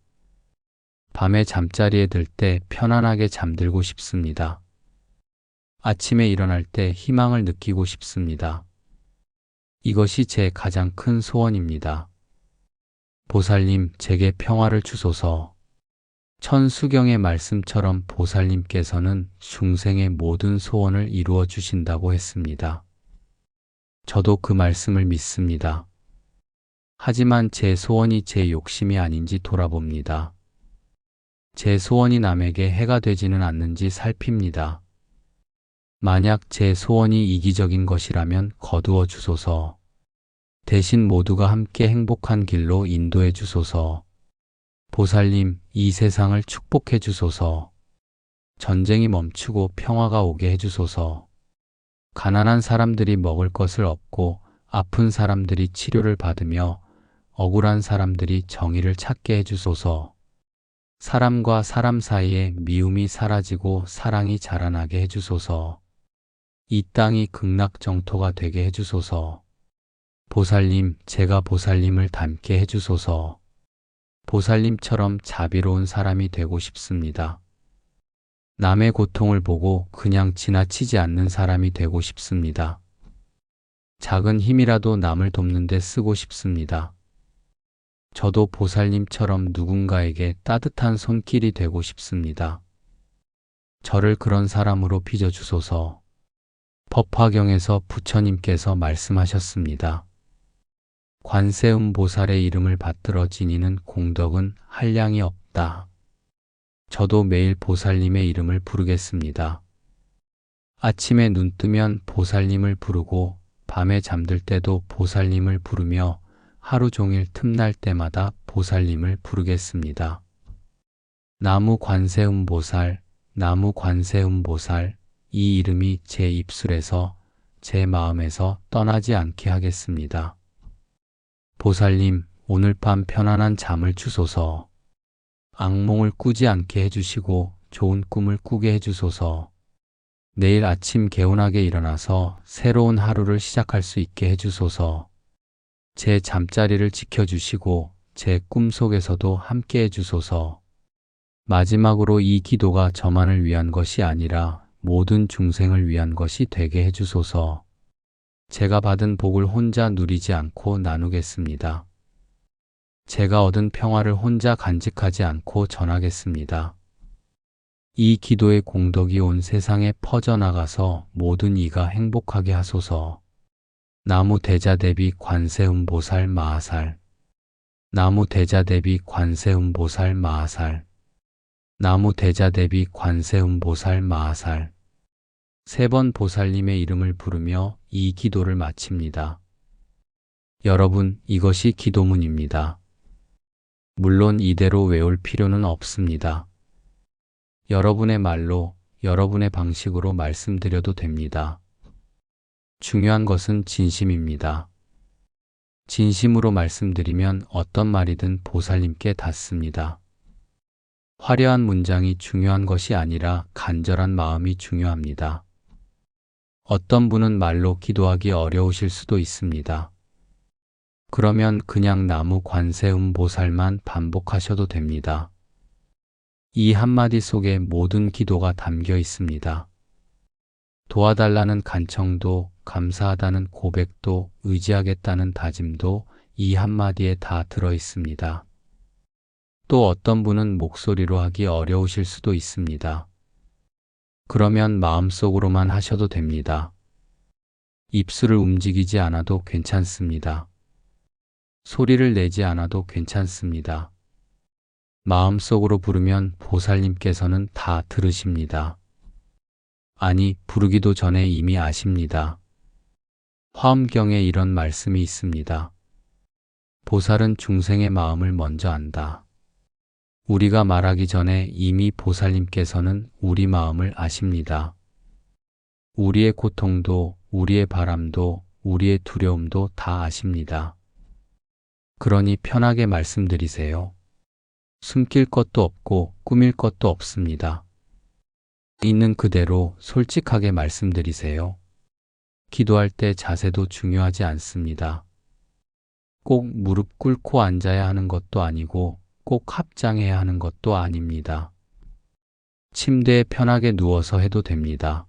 밤에 잠자리에 들 때 편안하게 잠들고 싶습니다. 아침에 일어날 때 희망을 느끼고 싶습니다. 이것이 제 가장 큰 소원입니다. 보살님, 제게 평화를 주소서. 천수경의 말씀처럼 보살님께서는 중생의 모든 소원을 이루어 주신다고 했습니다. 저도 그 말씀을 믿습니다. 하지만 제 소원이 제 욕심이 아닌지 돌아봅니다. 제 소원이 남에게 해가 되지는 않는지 살핍니다. 만약 제 소원이 이기적인 것이라면 거두어 주소서. 대신 모두가 함께 행복한 길로 인도해 주소서. 보살님, 이 세상을 축복해 주소서. 전쟁이 멈추고 평화가 오게 해 주소서. 가난한 사람들이 먹을 것을 얻고 아픈 사람들이 치료를 받으며 억울한 사람들이 정의를 찾게 해 주소서. 사람과 사람 사이에 미움이 사라지고 사랑이 자라나게 해 주소서. 이 땅이 극락정토가 되게 해 주소서. 보살님, 제가 보살님을 닮게 해 주소서. 보살님처럼 자비로운 사람이 되고 싶습니다. 남의 고통을 보고 그냥 지나치지 않는 사람이 되고 싶습니다. 작은 힘이라도 남을 돕는 데 쓰고 싶습니다. 저도 보살님처럼 누군가에게 따뜻한 손길이 되고 싶습니다. 저를 그런 사람으로 빚어주소서. 법화경에서 부처님께서 말씀하셨습니다. 관세음보살의 이름을 받들어 지니는 공덕은 한량이 없다. 저도 매일 보살님의 이름을 부르겠습니다. 아침에 눈 뜨면 보살님을 부르고 밤에 잠들 때도 보살님을 부르며 하루 종일 틈날 때마다 보살님을 부르겠습니다. 나무 관세음보살, 나무 관세음보살, 이 이름이 제 입술에서, 제 마음에서 떠나지 않게 하겠습니다. 보살님, 오늘 밤 편안한 잠을 주소서. 악몽을 꾸지 않게 해주시고 좋은 꿈을 꾸게 해주소서. 내일 아침 개운하게 일어나서 새로운 하루를 시작할 수 있게 해주소서. 제 잠자리를 지켜주시고 제 꿈속에서도 함께 해주소서. 마지막으로 이 기도가 저만을 위한 것이 아니라 모든 중생을 위한 것이 되게 해주소서. 제가 받은 복을 혼자 누리지 않고 나누겠습니다. 제가 얻은 평화를 혼자 간직하지 않고 전하겠습니다. 이 기도의 공덕이 온 세상에 퍼져나가서 모든 이가 행복하게 하소서. 나무 대자대비 관세음보살 마하살. 나무 대자대비 관세음보살 마하살. 나무 대자대비 관세음보살 마하살. 3번 보살님의 이름을 부르며 이 기도를 마칩니다. 여러분, 이것이 기도문입니다. 물론 이대로 외울 필요는 없습니다. 여러분의 말로, 여러분의 방식으로 말씀드려도 됩니다. 중요한 것은 진심입니다. 진심으로 말씀드리면 어떤 말이든 보살님께 닿습니다. 화려한 문장이 중요한 것이 아니라 간절한 마음이 중요합니다. 어떤 분은 말로 기도하기 어려우실 수도 있습니다. 그러면 그냥 나무 관세음보살만 반복하셔도 됩니다. 이 한마디 속에 모든 기도가 담겨 있습니다. 도와달라는 간청도, 감사하다는 고백도, 의지하겠다는 다짐도 이 한마디에 다 들어 있습니다. 또 어떤 분은 목소리로 하기 어려우실 수도 있습니다. 그러면 마음속으로만 하셔도 됩니다. 입술을 움직이지 않아도 괜찮습니다. 소리를 내지 않아도 괜찮습니다. 마음속으로 부르면 보살님께서는 다 들으십니다. 아니, 부르기도 전에 이미 아십니다. 화엄경에 이런 말씀이 있습니다. 보살은 중생의 마음을 먼저 안다. 우리가 말하기 전에 이미 보살님께서는 우리 마음을 아십니다. 우리의 고통도, 우리의 바람도, 우리의 두려움도 다 아십니다. 그러니 편하게 말씀드리세요. 숨길 것도 없고 꾸밀 것도 없습니다. 있는 그대로 솔직하게 말씀드리세요. 기도할 때 자세도 중요하지 않습니다. 꼭 무릎 꿇고 앉아야 하는 것도 아니고 꼭 합장해야 하는 것도 아닙니다. 침대에 편하게 누워서 해도 됩니다.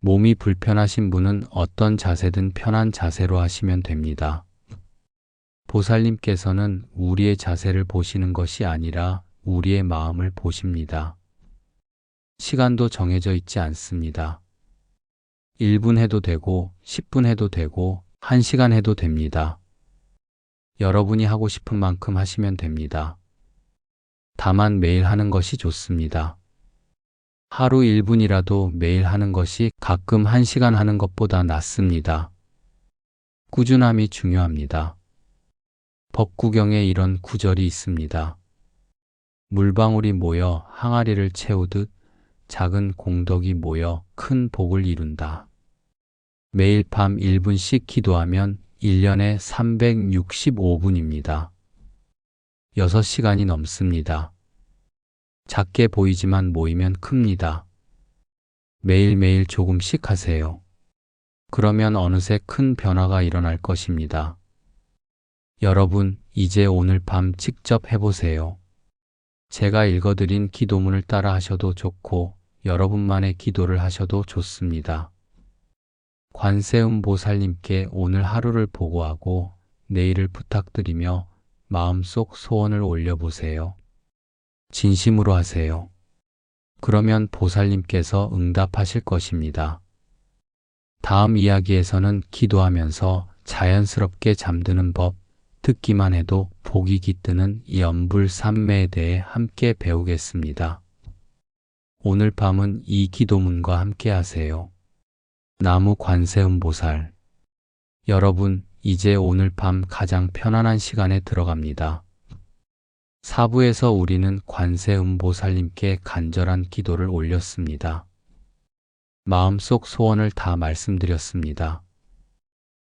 몸이 불편하신 분은 어떤 자세든 편한 자세로 하시면 됩니다. 보살님께서는 우리의 자세를 보시는 것이 아니라 우리의 마음을 보십니다. 시간도 정해져 있지 않습니다. 1분 해도 되고 10분 해도 되고 1시간 해도 됩니다. 여러분이 하고 싶은 만큼 하시면 됩니다. 다만 매일 하는 것이 좋습니다. 하루 1분이라도 매일 하는 것이 가끔 1시간 하는 것보다 낫습니다. 꾸준함이 중요합니다. 법구경에 이런 구절이 있습니다. 물방울이 모여 항아리를 채우듯 작은 공덕이 모여 큰 복을 이룬다. 매일 밤 1분씩 기도하면 1년에 365분입니다. 6시간이 넘습니다. 작게 보이지만 모이면 큽니다. 매일매일 조금씩 하세요. 그러면 어느새 큰 변화가 일어날 것입니다. 여러분, 이제 오늘 밤 직접 해보세요. 제가 읽어드린 기도문을 따라 하셔도 좋고 여러분만의 기도를 하셔도 좋습니다. 관세음 보살님께 오늘 하루를 보고하고 내일을 부탁드리며 마음속 소원을 올려보세요. 진심으로 하세요. 그러면 보살님께서 응답하실 것입니다. 다음 이야기에서는 기도하면서 자연스럽게 잠드는 법, 듣기만 해도 복이 깃드는 연불삼매에 대해 함께 배우겠습니다. 오늘 밤은 이 기도문과 함께 하세요. 나무 관세음보살. 여러분, 이제 오늘 밤 가장 편안한 시간에 들어갑니다. 4부에서 우리는 관세음보살님께 간절한 기도를 올렸습니다. 마음속 소원을 다 말씀드렸습니다.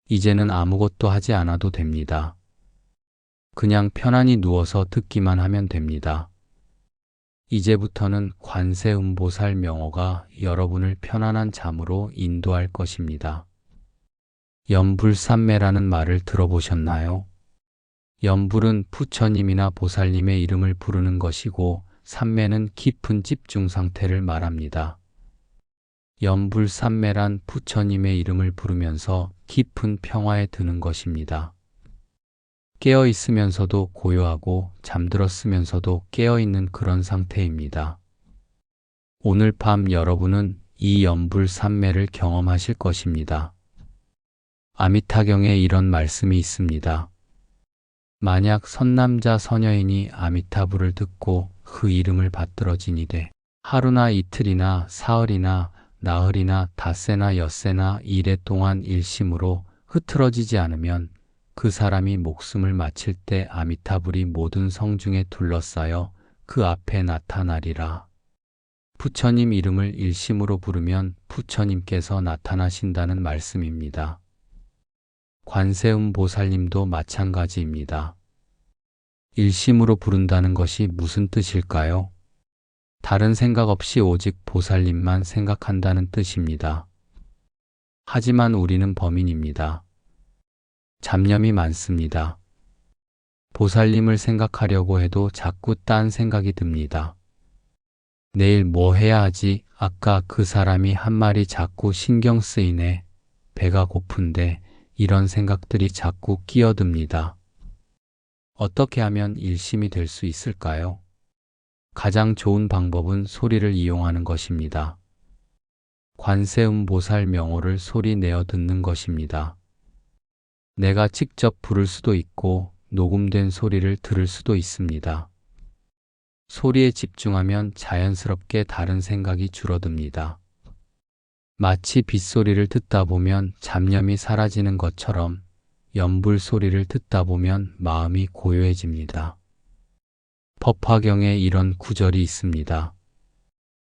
이제는 아무것도 하지 않아도 됩니다. 그냥 편안히 누워서 듣기만 하면 됩니다. 이제부터는 관세음보살 명호가 여러분을 편안한 잠으로 인도할 것입니다. 연불삼매라는 말을 들어보셨나요? 연불은 부처님이나 보살님의 이름을 부르는 것이고 삼매는 깊은 집중 상태를 말합니다. 연불삼매란 부처님의 이름을 부르면서 깊은 평화에 드는 것입니다. 깨어 있으면서도 고요하고 잠들었으면서도 깨어 있는 그런 상태입니다. 오늘 밤 여러분은 이 연불삼매를 경험하실 것입니다. 아미타경에 이런 말씀이 있습니다. 만약 선남자 선여인이 아미타불을 듣고 그 이름을 받들어지니되 하루나 이틀이나 사흘이나 나흘이나 닷새나 엿새나 이래 동안 일심으로 흐트러지지 않으면 그 사람이 목숨을 마칠 때 아미타불이 모든 성중에 둘러싸여 그 앞에 나타나리라. 부처님 이름을 일심으로 부르면 부처님께서 나타나신다는 말씀입니다. 관세음보살님도 마찬가지입니다. 일심으로 부른다는 것이 무슨 뜻일까요? 다른 생각 없이 오직 보살님만 생각한다는 뜻입니다. 하지만 우리는 범인입니다. 잡념이 많습니다. 보살님을 생각하려고 해도 자꾸 딴 생각이 듭니다. 내일 뭐 해야 하지? 아까 그 사람이 한 말이 자꾸 신경 쓰이네. 배가 고픈데 이런 생각들이 자꾸 끼어듭니다. 어떻게 하면 일심이 될 수 있을까요? 가장 좋은 방법은 소리를 이용하는 것입니다. 관세음보살 명호를 소리 내어 듣는 것입니다. 내가 직접 부를 수도 있고 녹음된 소리를 들을 수도 있습니다. 소리에 집중하면 자연스럽게 다른 생각이 줄어듭니다. 마치 빗소리를 듣다 보면 잡념이 사라지는 것처럼 연불 소리를 듣다 보면 마음이 고요해집니다. 법화경에 이런 구절이 있습니다.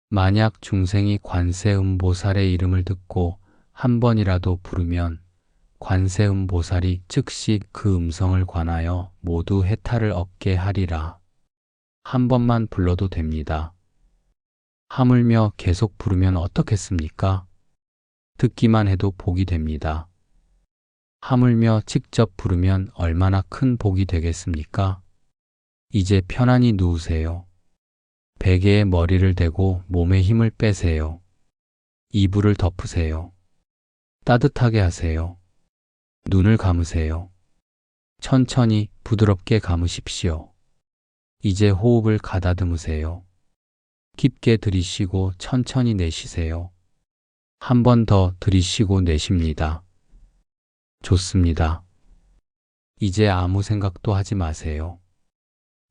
만약 중생이 관세음보살의 이름을 듣고 한 번이라도 부르면 관세음보살이 즉시 그 음성을 관하여 모두 해탈을 얻게 하리라. 한 번만 불러도 됩니다. 하물며 계속 부르면 어떻겠습니까? 듣기만 해도 복이 됩니다. 하물며 직접 부르면 얼마나 큰 복이 되겠습니까? 이제 편안히 누우세요. 베개에 머리를 대고 몸에 힘을 빼세요. 이불을 덮으세요. 따뜻하게 하세요. 눈을 감으세요. 천천히 부드럽게 감으십시오. 이제 호흡을 가다듬으세요. 깊게 들이쉬고 천천히 내쉬세요. 한 번 더 들이쉬고 내쉽니다. 좋습니다. 이제 아무 생각도 하지 마세요.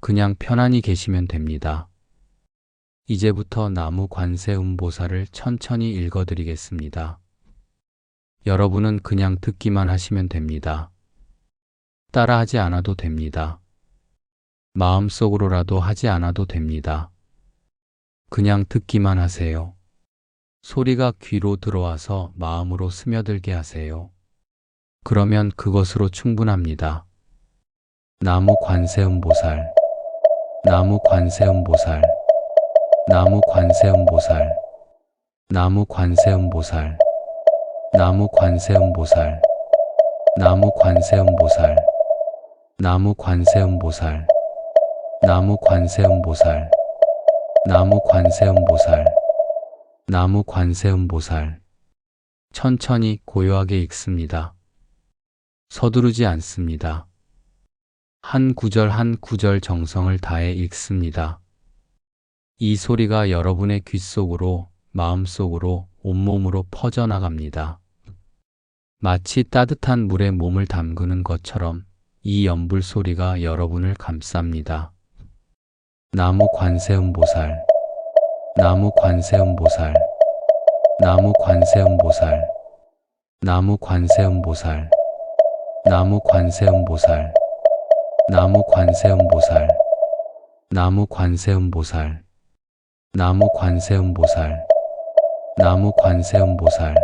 그냥 편안히 계시면 됩니다. 이제부터 나무 관세음보살을 천천히 읽어드리겠습니다. 여러분은 그냥 듣기만 하시면 됩니다. 따라하지 않아도 됩니다. 마음속으로라도 하지 않아도 됩니다. 그냥 듣기만 하세요. 소리가 귀로 들어와서 마음으로 스며들게 하세요. 그러면 그것으로 충분합니다. 나무 관세음보살, 나무 관세음보살, 나무 관세음보살, 나무 관세음보살, 나무 관세음보살, 나무 관세음보살, 나무 관세음보살, 나무 관세음보살, 나무 관세음보살, 나무 관세음보살. 천천히 고요하게 읽습니다. 서두르지 않습니다. 한 구절 한 구절 정성을 다해 읽습니다. 이 소리가 여러분의 귓속으로, 마음속으로, 온몸으로 퍼져나갑니다. 마치 따뜻한 물에 몸을 담그는 것처럼 이 연불 소리가 여러분을 감쌉니다. 나무 관세음보살, 나무 관세음보살, 나무 관세음보살, 나무 관세음보살, 나무 관세음보살, 나무 관세음보살, 나무 관세음보살, 나무 관세음보살, 나무 관세음보살,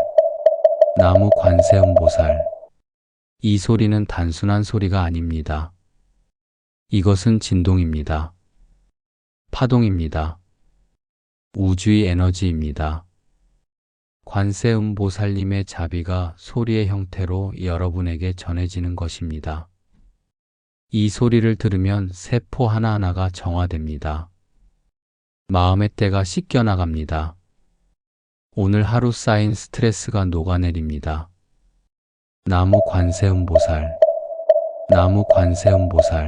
나무 관세음보살. 이 소리는 단순한 소리가 아닙니다. 이것은 진동입니다. 파동입니다. 우주의 에너지입니다. 관세음보살님의 자비가 소리의 형태로 여러분에게 전해지는 것입니다. 이 소리를 들으면 세포 하나하나가 정화됩니다. 마음의 때가 씻겨나갑니다. 오늘 하루 쌓인 스트레스가 녹아내립니다. 나무 관세음보살, 나무 관세음보살,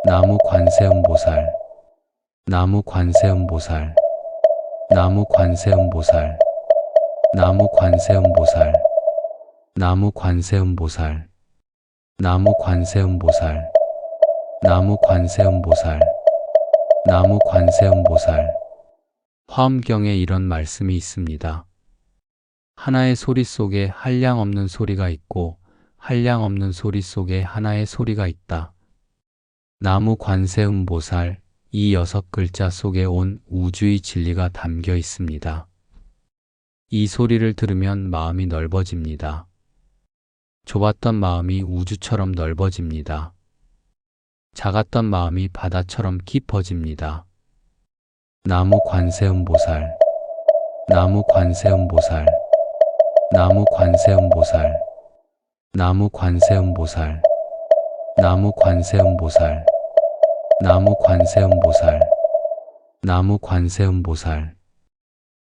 나무 관세음보살, 나무 관세음보살, 나무 관세음보살, 나무 관세음보살, 나무 관세음보살, 나무 관세음보살, 나무 관세음보살, 나무 관세음보살. 화엄경에 이런 말씀이 있습니다. 하나의 소리 속에 한량 없는 소리가 있고 한량 없는 소리 속에 하나의 소리가 있다. 나무 관세음보살, 이 6글자 속에 온 우주의 진리가 담겨 있습니다. 이 소리를 들으면 마음이 넓어집니다. 좁았던 마음이 우주처럼 넓어집니다. 작았던 마음이 바다처럼 깊어집니다. 나무 관세음보살, 나무 관세음보살, 나무 관세음보살, 나무 관세음보살, 나무 관세음보살, 나무 관세음보살, 나무 관세음보살,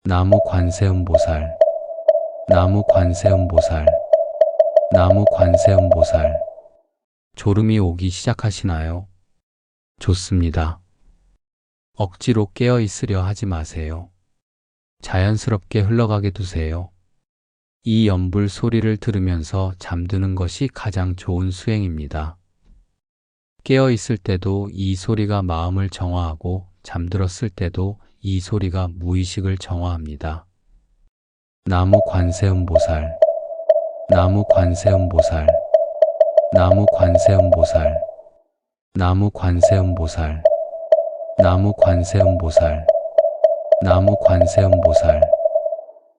나무 관세음보살, 나무 관세음보살, 나무 관세음보살. 졸음이 오기 시작하시나요? 좋습니다. 억지로 깨어 있으려 하지 마세요. 자연스럽게 흘러가게 두세요. 이 연불 소리를 들으면서 잠드는 것이 가장 좋은 수행입니다. 깨어 있을 때도 이 소리가 마음을 정화하고 잠들었을 때도 이 소리가 무의식을 정화합니다. 나무 관세음보살, 나무 관세음보살, 나무 관세음보살, 나무 관세음보살, 나무 관세음보살, 나무 관세음보살,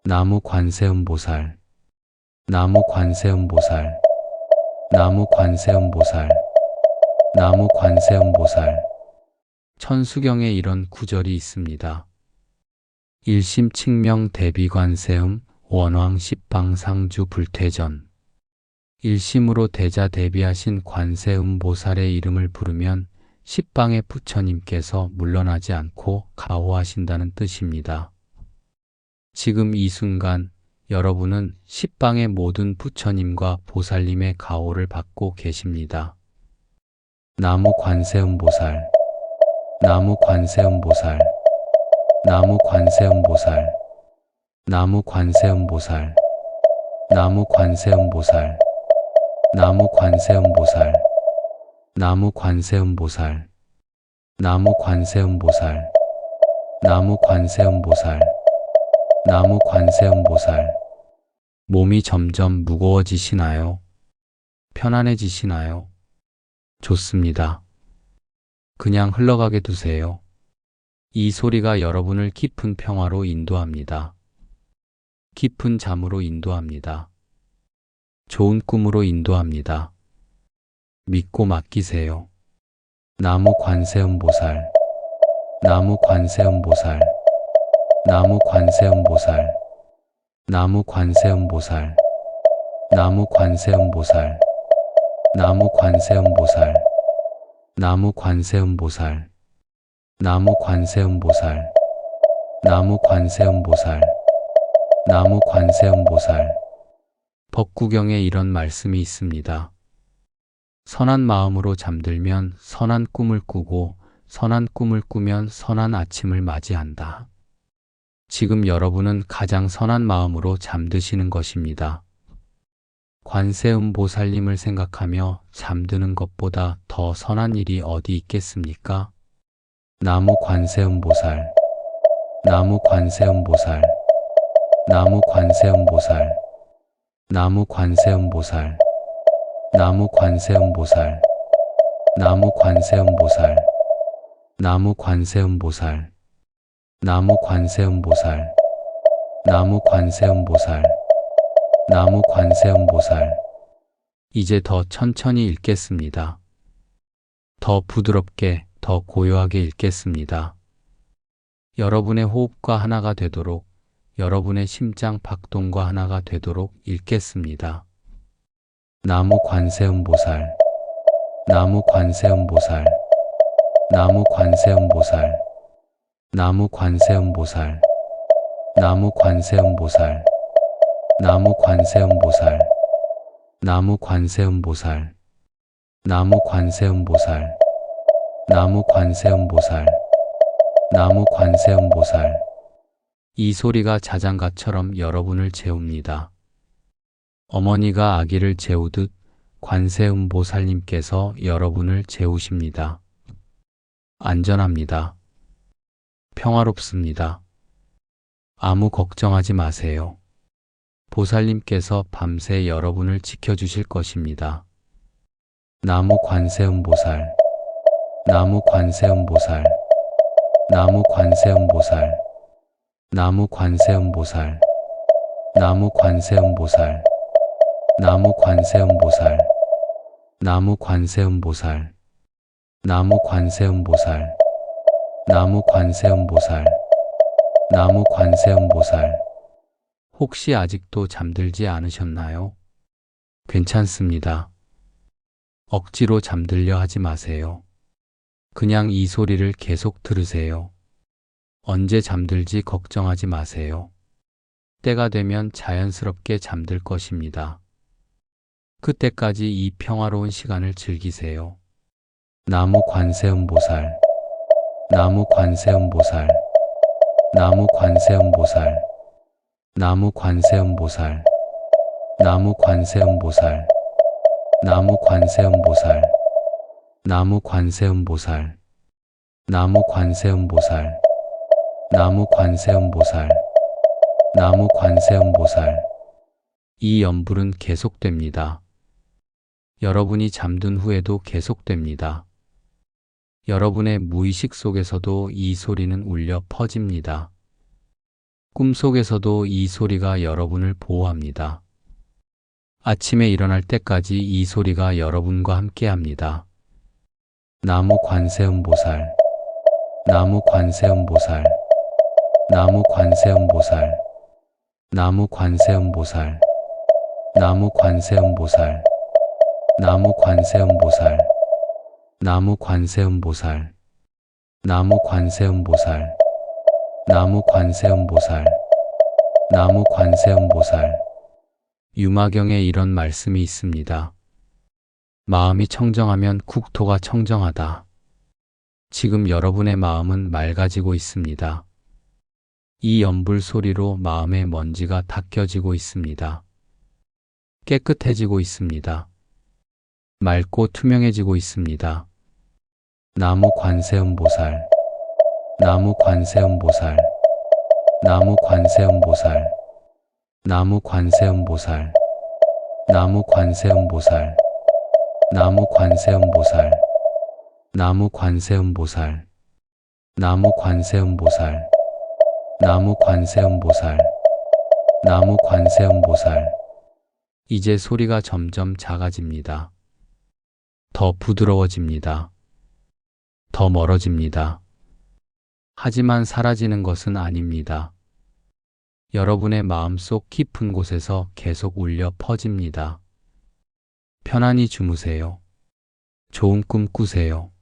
나무 관세음보살, 나무 관세음보살, 나무 관세음보살, 나무 관세음보살. 천수경에 이런 구절이 있습니다. 일심칙명 대비관세음 원왕 십방상주 불퇴전. 일심으로 대자 대비하신 관세음보살의 이름을 부르면 십방의 부처님께서 물러나지 않고 가호하신다는 뜻입니다. 지금 이 순간 여러분은 십방의 모든 부처님과 보살님의 가호를 받고 계십니다. 나무 관세음보살, 나무 관세음보살, 나무 관세음보살, 나무 관세음보살, 나무 관세음보살, 나무 관세음보살, 나무 관세음보살, 나무 관세음보살, 나무 관세음보살, 나무 관세음보살. 몸이 점점 무거워지시나요? 편안해지시나요? 좋습니다. 그냥 흘러가게 두세요. 이 소리가 여러분을 깊은 평화로 인도합니다. 깊은 잠으로 인도합니다. 좋은 꿈으로 인도합니다. 믿고 맡기세요. 나무 관세음보살, 나무 관세음보살, 나무 관세음보살, 나무 관세음보살, 나무 관세음보살, 나무 관세음보살, 나무 관세음보살, 나무 관세음보살, 나무 관세음보살, 나무 관세음보살. 법구경에 이런 말씀이 있습니다. 선한 마음으로 잠들면 선한 꿈을 꾸고 선한 꿈을 꾸면 선한 아침을 맞이한다. 지금 여러분은 가장 선한 마음으로 잠드시는 것입니다. 관세음보살님을 생각하며 잠드는 것보다 더 선한 일이 어디 있겠습니까? 나무 관세음보살, 나무 관세음보살, 나무 관세음보살, 나무 관세음보살, 나무 관세음보살, 나무 관세음보살, 나무 관세음보살, 나무 관세음보살, 나무 관세음보살, 나무 관세음보살. 이제 더 천천히 읽겠습니다. 더 부드럽게, 더 고요하게 읽겠습니다. 여러분의 호흡과 하나가 되도록, 여러분의 심장 박동과 하나가 되도록 읽겠습니다. 나무 관세음보살, 나무 관세음보살, 나무 관세음보살, 나무 관세음보살, 나무 관세음보살, 나무 관세음보살, 나무 관세음보살, 나무 관세음보살, 나무 관세음보살, 나무 관세음보살. 이 소리가 자장가처럼 여러분을 재웁니다. 어머니가 아기를 재우듯 관세음보살님께서 여러분을 재우십니다. 안전합니다. 평화롭습니다. 아무 걱정하지 마세요. 보살님께서 밤새 여러분을 지켜주실 것입니다. 나무 관세음보살, 나무 관세음보살, 나무 관세음보살, 나무 관세음보살, 나무 관세음보살, 나무 관세음보살, 나무 관세음보살, 나무 관세음보살, 나무 관세음보살, 나무 관세음보살. 혹시 아직도 잠들지 않으셨나요? 괜찮습니다. 억지로 잠들려 하지 마세요. 그냥 이 소리를 계속 들으세요. 언제 잠들지 걱정하지 마세요. 때가 되면 자연스럽게 잠들 것입니다. 그때까지 이 평화로운 시간을 즐기세요. 나무 관세음보살, 나무 관세음보살, 나무 관세음보살, 나무 관세음보살, 나무 관세음보살, 나무 관세음보살, 나무 관세음보살, 나무 관세음보살, 나무 관세음보살, 나무 관세음보살. 이 연불은 계속됩니다. 여러분이 잠든 후에도 계속됩니다. 여러분의 무의식 속에서도 이 소리는 울려 퍼집니다. 꿈속에서도 이 소리가 여러분을 보호합니다. 아침에 일어날 때까지 이 소리가 여러분과 함께합니다. 나무 관세음보살, 나무 관세음보살, 나무 관세음보살, 나무 관세음보살, 나무 관세음보살, 나무 관세음보살, 나무 관세음보살, 나무 관세음보살, 나무 관세음보살, 나무 관세음보살. 유마경에 이런 말씀이 있습니다. 마음이 청정하면 국토가 청정하다. 지금 여러분의 마음은 맑아지고 있습니다. 이 연불 소리로 마음의 먼지가 닦여지고 있습니다. 깨끗해지고 있습니다. 맑고 투명해지고 있습니다. 나무 관세음보살, 나무 관세음보살, 나무 관세음보살, 나무 관세음보살, 나무 관세음보살, 나무 관세음보살, 나무 관세음보살, 나무 관세음보살, 나무 관세음보살, 나무 관세음보살. 이제 소리가 점점 작아집니다. 더 부드러워집니다. 더 멀어집니다. 하지만 사라지는 것은 아닙니다. 여러분의 마음속 깊은 곳에서 계속 울려 퍼집니다. 편안히 주무세요. 좋은 꿈 꾸세요.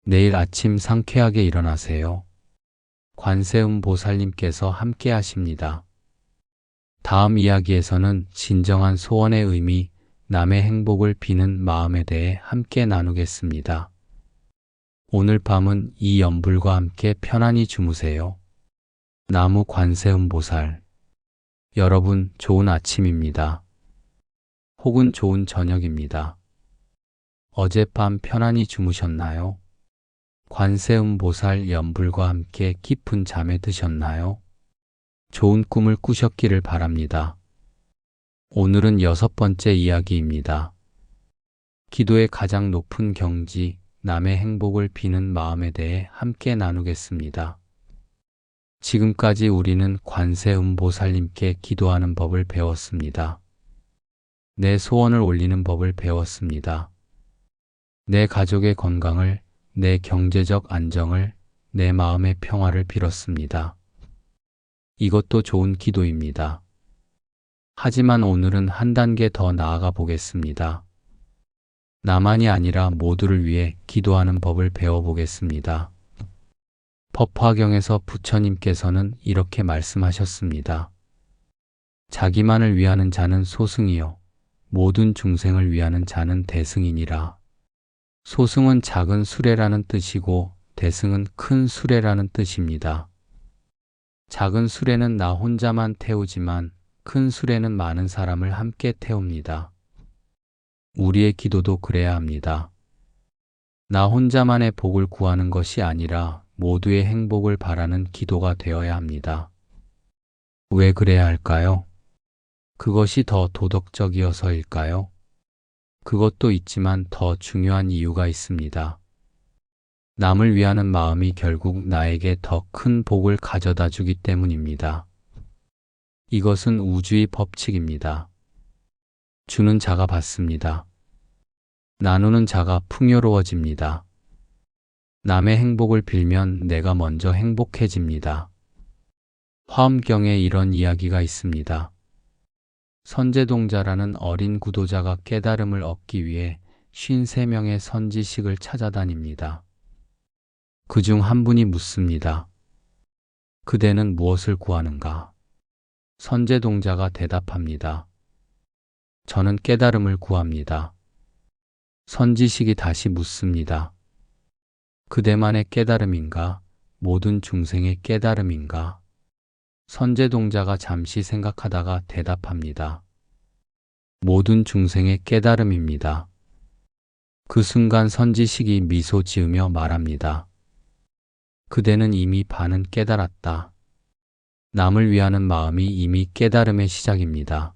내일 아침 상쾌하게 일어나세요. 관세음 보살님께서 함께 하십니다. 다음 이야기에서는 진정한 소원의 의미, 남의 행복을 비는 마음에 대해 함께 나누겠습니다. 오늘 밤은 이 연불과 함께 편안히 주무세요. 나무 관세음보살. 여러분, 좋은 아침입니다. 혹은 좋은 저녁입니다. 어젯밤 편안히 주무셨나요? 관세음보살 연불과 함께 깊은 잠에 드셨나요? 좋은 꿈을 꾸셨기를 바랍니다. 오늘은 6번째 이야기입니다. 기도의 가장 높은 경지, 남의 행복을 비는 마음에 대해 함께 나누겠습니다. 지금까지 우리는 관세음보살님께 기도하는 법을 배웠습니다. 내 소원을 올리는 법을 배웠습니다. 내 가족의 건강을, 내 경제적 안정을, 내 마음의 평화를 빌었습니다. 이것도 좋은 기도입니다. 하지만 오늘은 한 단계 더 나아가 보겠습니다. 나만이 아니라 모두를 위해 기도하는 법을 배워보겠습니다. 법화경에서 부처님께서는 이렇게 말씀하셨습니다. 자기만을 위하는 자는 소승이요 모든 중생을 위하는 자는 대승이니라. 소승은 작은 수레라는 뜻이고 대승은 큰 수레라는 뜻입니다. 작은 수레는 나 혼자만 태우지만 큰 수레는 많은 사람을 함께 태웁니다. 우리의 기도도 그래야 합니다. 나 혼자만의 복을 구하는 것이 아니라 모두의 행복을 바라는 기도가 되어야 합니다. 왜 그래야 할까요? 그것이 더 도덕적이어서일까요? 그것도 있지만 더 중요한 이유가 있습니다. 남을 위하는 마음이 결국 나에게 더 큰 복을 가져다 주기 때문입니다. 이것은 우주의 법칙입니다. 주는 자가 받습니다. 나누는 자가 풍요로워집니다. 남의 행복을 빌면 내가 먼저 행복해집니다. 화엄경에 이런 이야기가 있습니다. 선제동자라는 어린 구도자가 깨달음을 얻기 위해 53명의 선지식을 찾아다닙니다. 그중 한 분이 묻습니다. 그대는 무엇을 구하는가? 선제동자가 대답합니다. 저는 깨달음을 구합니다. 선지식이 다시 묻습니다. 그대만의 깨달음인가? 모든 중생의 깨달음인가? 선제동자가 잠시 생각하다가 대답합니다. 모든 중생의 깨달음입니다. 그 순간 선지식이 미소 지으며 말합니다. 그대는 이미 반은 깨달았다. 남을 위하는 마음이 이미 깨달음의 시작입니다.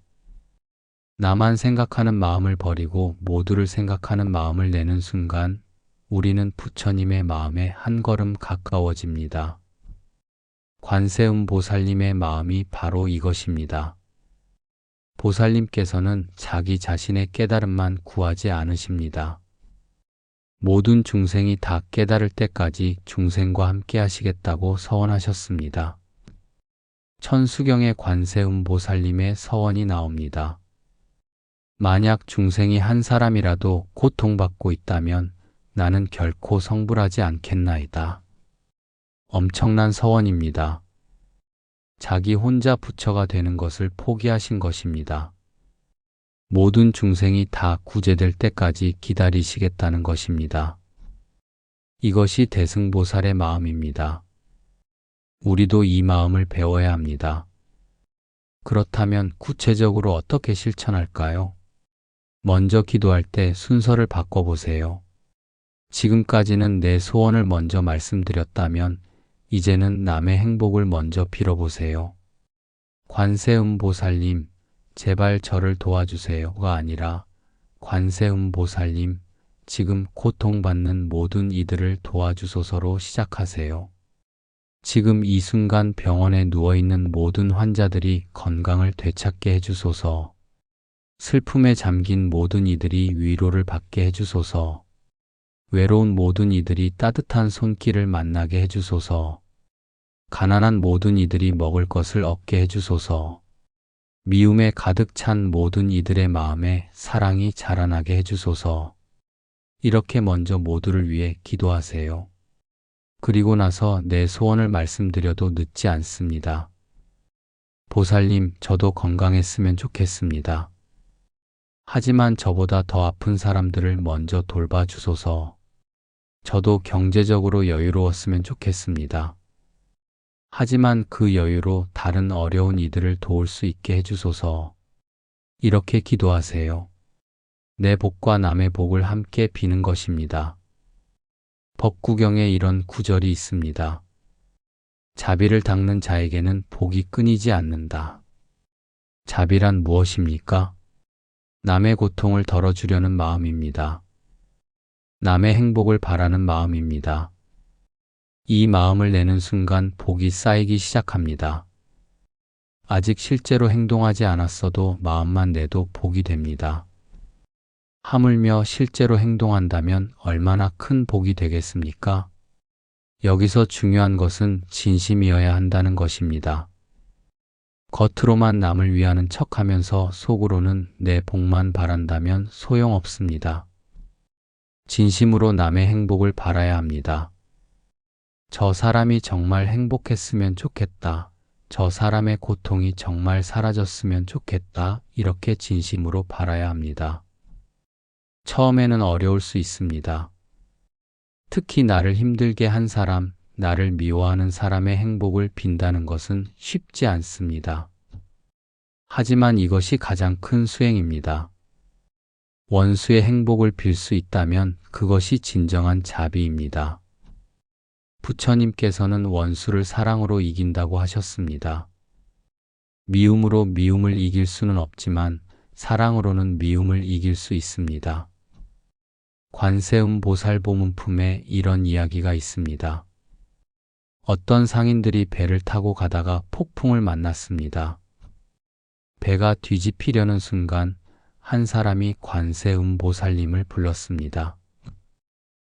나만 생각하는 마음을 버리고 모두를 생각하는 마음을 내는 순간 우리는 부처님의 마음에 한 걸음 가까워집니다. 관세음보살님의 마음이 바로 이것입니다. 보살님께서는 자기 자신의 깨달음만 구하지 않으십니다. 모든 중생이 다 깨달을 때까지 중생과 함께 하시겠다고 서원하셨습니다. 천수경에 관세음보살님의 서원이 나옵니다. 만약 중생이 한 사람이라도 고통받고 있다면 나는 결코 성불하지 않겠나이다. 엄청난 서원입니다. 자기 혼자 부처가 되는 것을 포기하신 것입니다. 모든 중생이 다 구제될 때까지 기다리시겠다는 것입니다. 이것이 대승보살의 마음입니다. 우리도 이 마음을 배워야 합니다. 그렇다면 구체적으로 어떻게 실천할까요? 먼저 기도할 때 순서를 바꿔보세요. 지금까지는 내 소원을 먼저 말씀드렸다면 이제는 남의 행복을 먼저 빌어보세요. 관세음보살님, 제발 저를 도와주세요가 아니라 관세음보살님, 지금 고통받는 모든 이들을 도와주소서로 시작하세요. 지금 이 순간 병원에 누워있는 모든 환자들이 건강을 되찾게 해주소서. 슬픔에 잠긴 모든 이들이 위로를 받게 해주소서. 외로운 모든 이들이 따뜻한 손길을 만나게 해주소서. 가난한 모든 이들이 먹을 것을 얻게 해주소서. 미움에 가득 찬 모든 이들의 마음에 사랑이 자라나게 해주소서. 이렇게 먼저 모두를 위해 기도하세요. 그리고 나서 내 소원을 말씀드려도 늦지 않습니다. 보살님, 저도 건강했으면 좋겠습니다. 하지만 저보다 더 아픈 사람들을 먼저 돌봐주소서. 저도 경제적으로 여유로웠으면 좋겠습니다. 하지만 그 여유로 다른 어려운 이들을 도울 수 있게 해주소서. 이렇게 기도하세요. 내 복과 남의 복을 함께 비는 것입니다. 법구경에 이런 구절이 있습니다. 자비를 닦는 자에게는 복이 끊이지 않는다. 자비란 무엇입니까? 남의 고통을 덜어주려는 마음입니다. 남의 행복을 바라는 마음입니다. 이 마음을 내는 순간 복이 쌓이기 시작합니다. 아직 실제로 행동하지 않았어도 마음만 내도 복이 됩니다. 하물며 실제로 행동한다면 얼마나 큰 복이 되겠습니까? 여기서 중요한 것은 진심이어야 한다는 것입니다. 겉으로만 남을 위하는 척하면서 속으로는 내 복만 바란다면 소용없습니다. 진심으로 남의 행복을 바라야 합니다. 저 사람이 정말 행복했으면 좋겠다. 저 사람의 고통이 정말 사라졌으면 좋겠다. 이렇게 진심으로 바라야 합니다. 처음에는 어려울 수 있습니다. 특히 나를 힘들게 한 사람, 나를 미워하는 사람의 행복을 빈다는 것은 쉽지 않습니다. 하지만 이것이 가장 큰 수행입니다. 원수의 행복을 빌 수 있다면 그것이 진정한 자비입니다. 부처님께서는 원수를 사랑으로 이긴다고 하셨습니다. 미움으로 미움을 이길 수는 없지만 사랑으로는 미움을 이길 수 있습니다. 관세음보살보문품에 이런 이야기가 있습니다. 어떤 상인들이 배를 타고 가다가 폭풍을 만났습니다. 배가 뒤집히려는 순간 한 사람이 관세음보살님을 불렀습니다.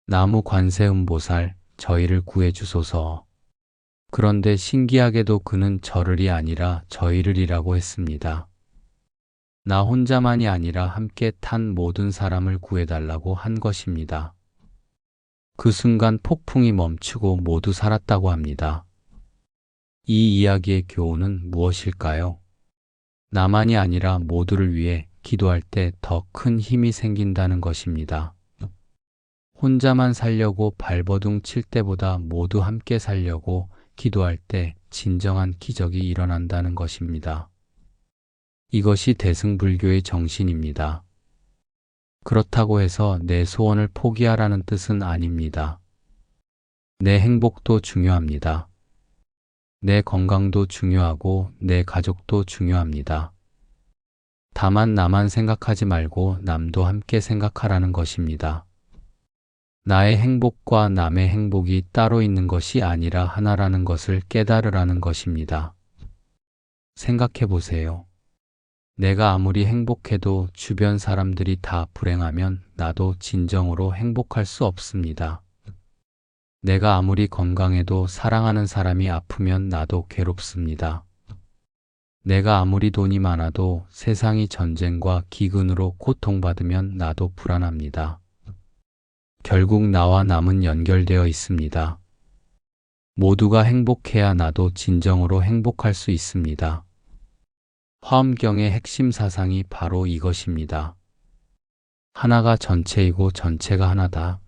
나무 관세음보살, 저희를 구해주소서. 그런데 신기하게도 그는 저를이 아니라 저희를이라고 했습니다. 나 혼자만이 아니라 함께 탄 모든 사람을 구해달라고 한 것입니다. 그 순간 폭풍이 멈추고 모두 살았다고 합니다. 이 이야기의 교훈은 무엇일까요? 나만이 아니라 모두를 위해 기도할 때 더 큰 힘이 생긴다는 것입니다. 혼자만 살려고 발버둥 칠 때보다 모두 함께 살려고 기도할 때 진정한 기적이 일어난다는 것입니다. 이것이 대승불교의 정신입니다. 그렇다고 해서 내 소원을 포기하라는 뜻은 아닙니다. 내 행복도 중요합니다. 내 건강도 중요하고 내 가족도 중요합니다. 다만 나만 생각하지 말고 남도 함께 생각하라는 것입니다. 나의 행복과 남의 행복이 따로 있는 것이 아니라 하나라는 것을 깨달으라는 것입니다. 생각해 보세요. 내가 아무리 행복해도 주변 사람들이 다 불행하면 나도 진정으로 행복할 수 없습니다. 내가 아무리 건강해도 사랑하는 사람이 아프면 나도 괴롭습니다. 내가 아무리 돈이 많아도 세상이 전쟁과 기근으로 고통받으면 나도 불안합니다. 결국 나와 남은 연결되어 있습니다. 모두가 행복해야 나도 진정으로 행복할 수 있습니다. 화엄경의 핵심 사상이 바로 이것입니다. 하나가 전체이고 전체가 하나다.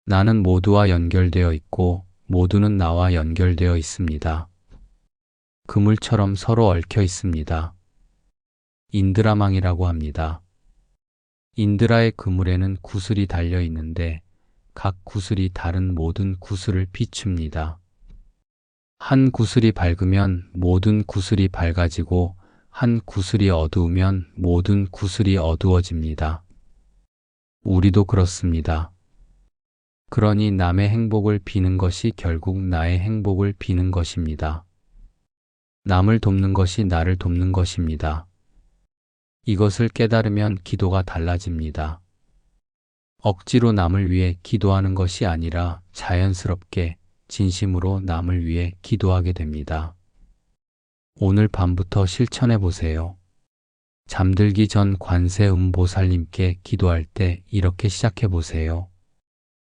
나는 모두와 연결되어 있고 모두는 나와 연결되어 있습니다. 그물처럼 서로 얽혀 있습니다. 인드라망이라고 합니다. 인드라의 그물에는 구슬이 달려 있는데 각 구슬이 다른 모든 구슬을 비춥니다. 한 구슬이 밝으면 모든 구슬이 밝아지고 한 구슬이 어두우면 모든 구슬이 어두워집니다. 우리도 그렇습니다. 그러니 남의 행복을 비는 것이 결국 나의 행복을 비는 것입니다. 남을 돕는 것이 나를 돕는 것입니다. 이것을 깨달으면 기도가 달라집니다. 억지로 남을 위해 기도하는 것이 아니라 자연스럽게 진심으로 남을 위해 기도하게 됩니다. 오늘 밤부터 실천해 보세요. 잠들기 전 관세음보살님께 기도할 때 이렇게 시작해 보세요.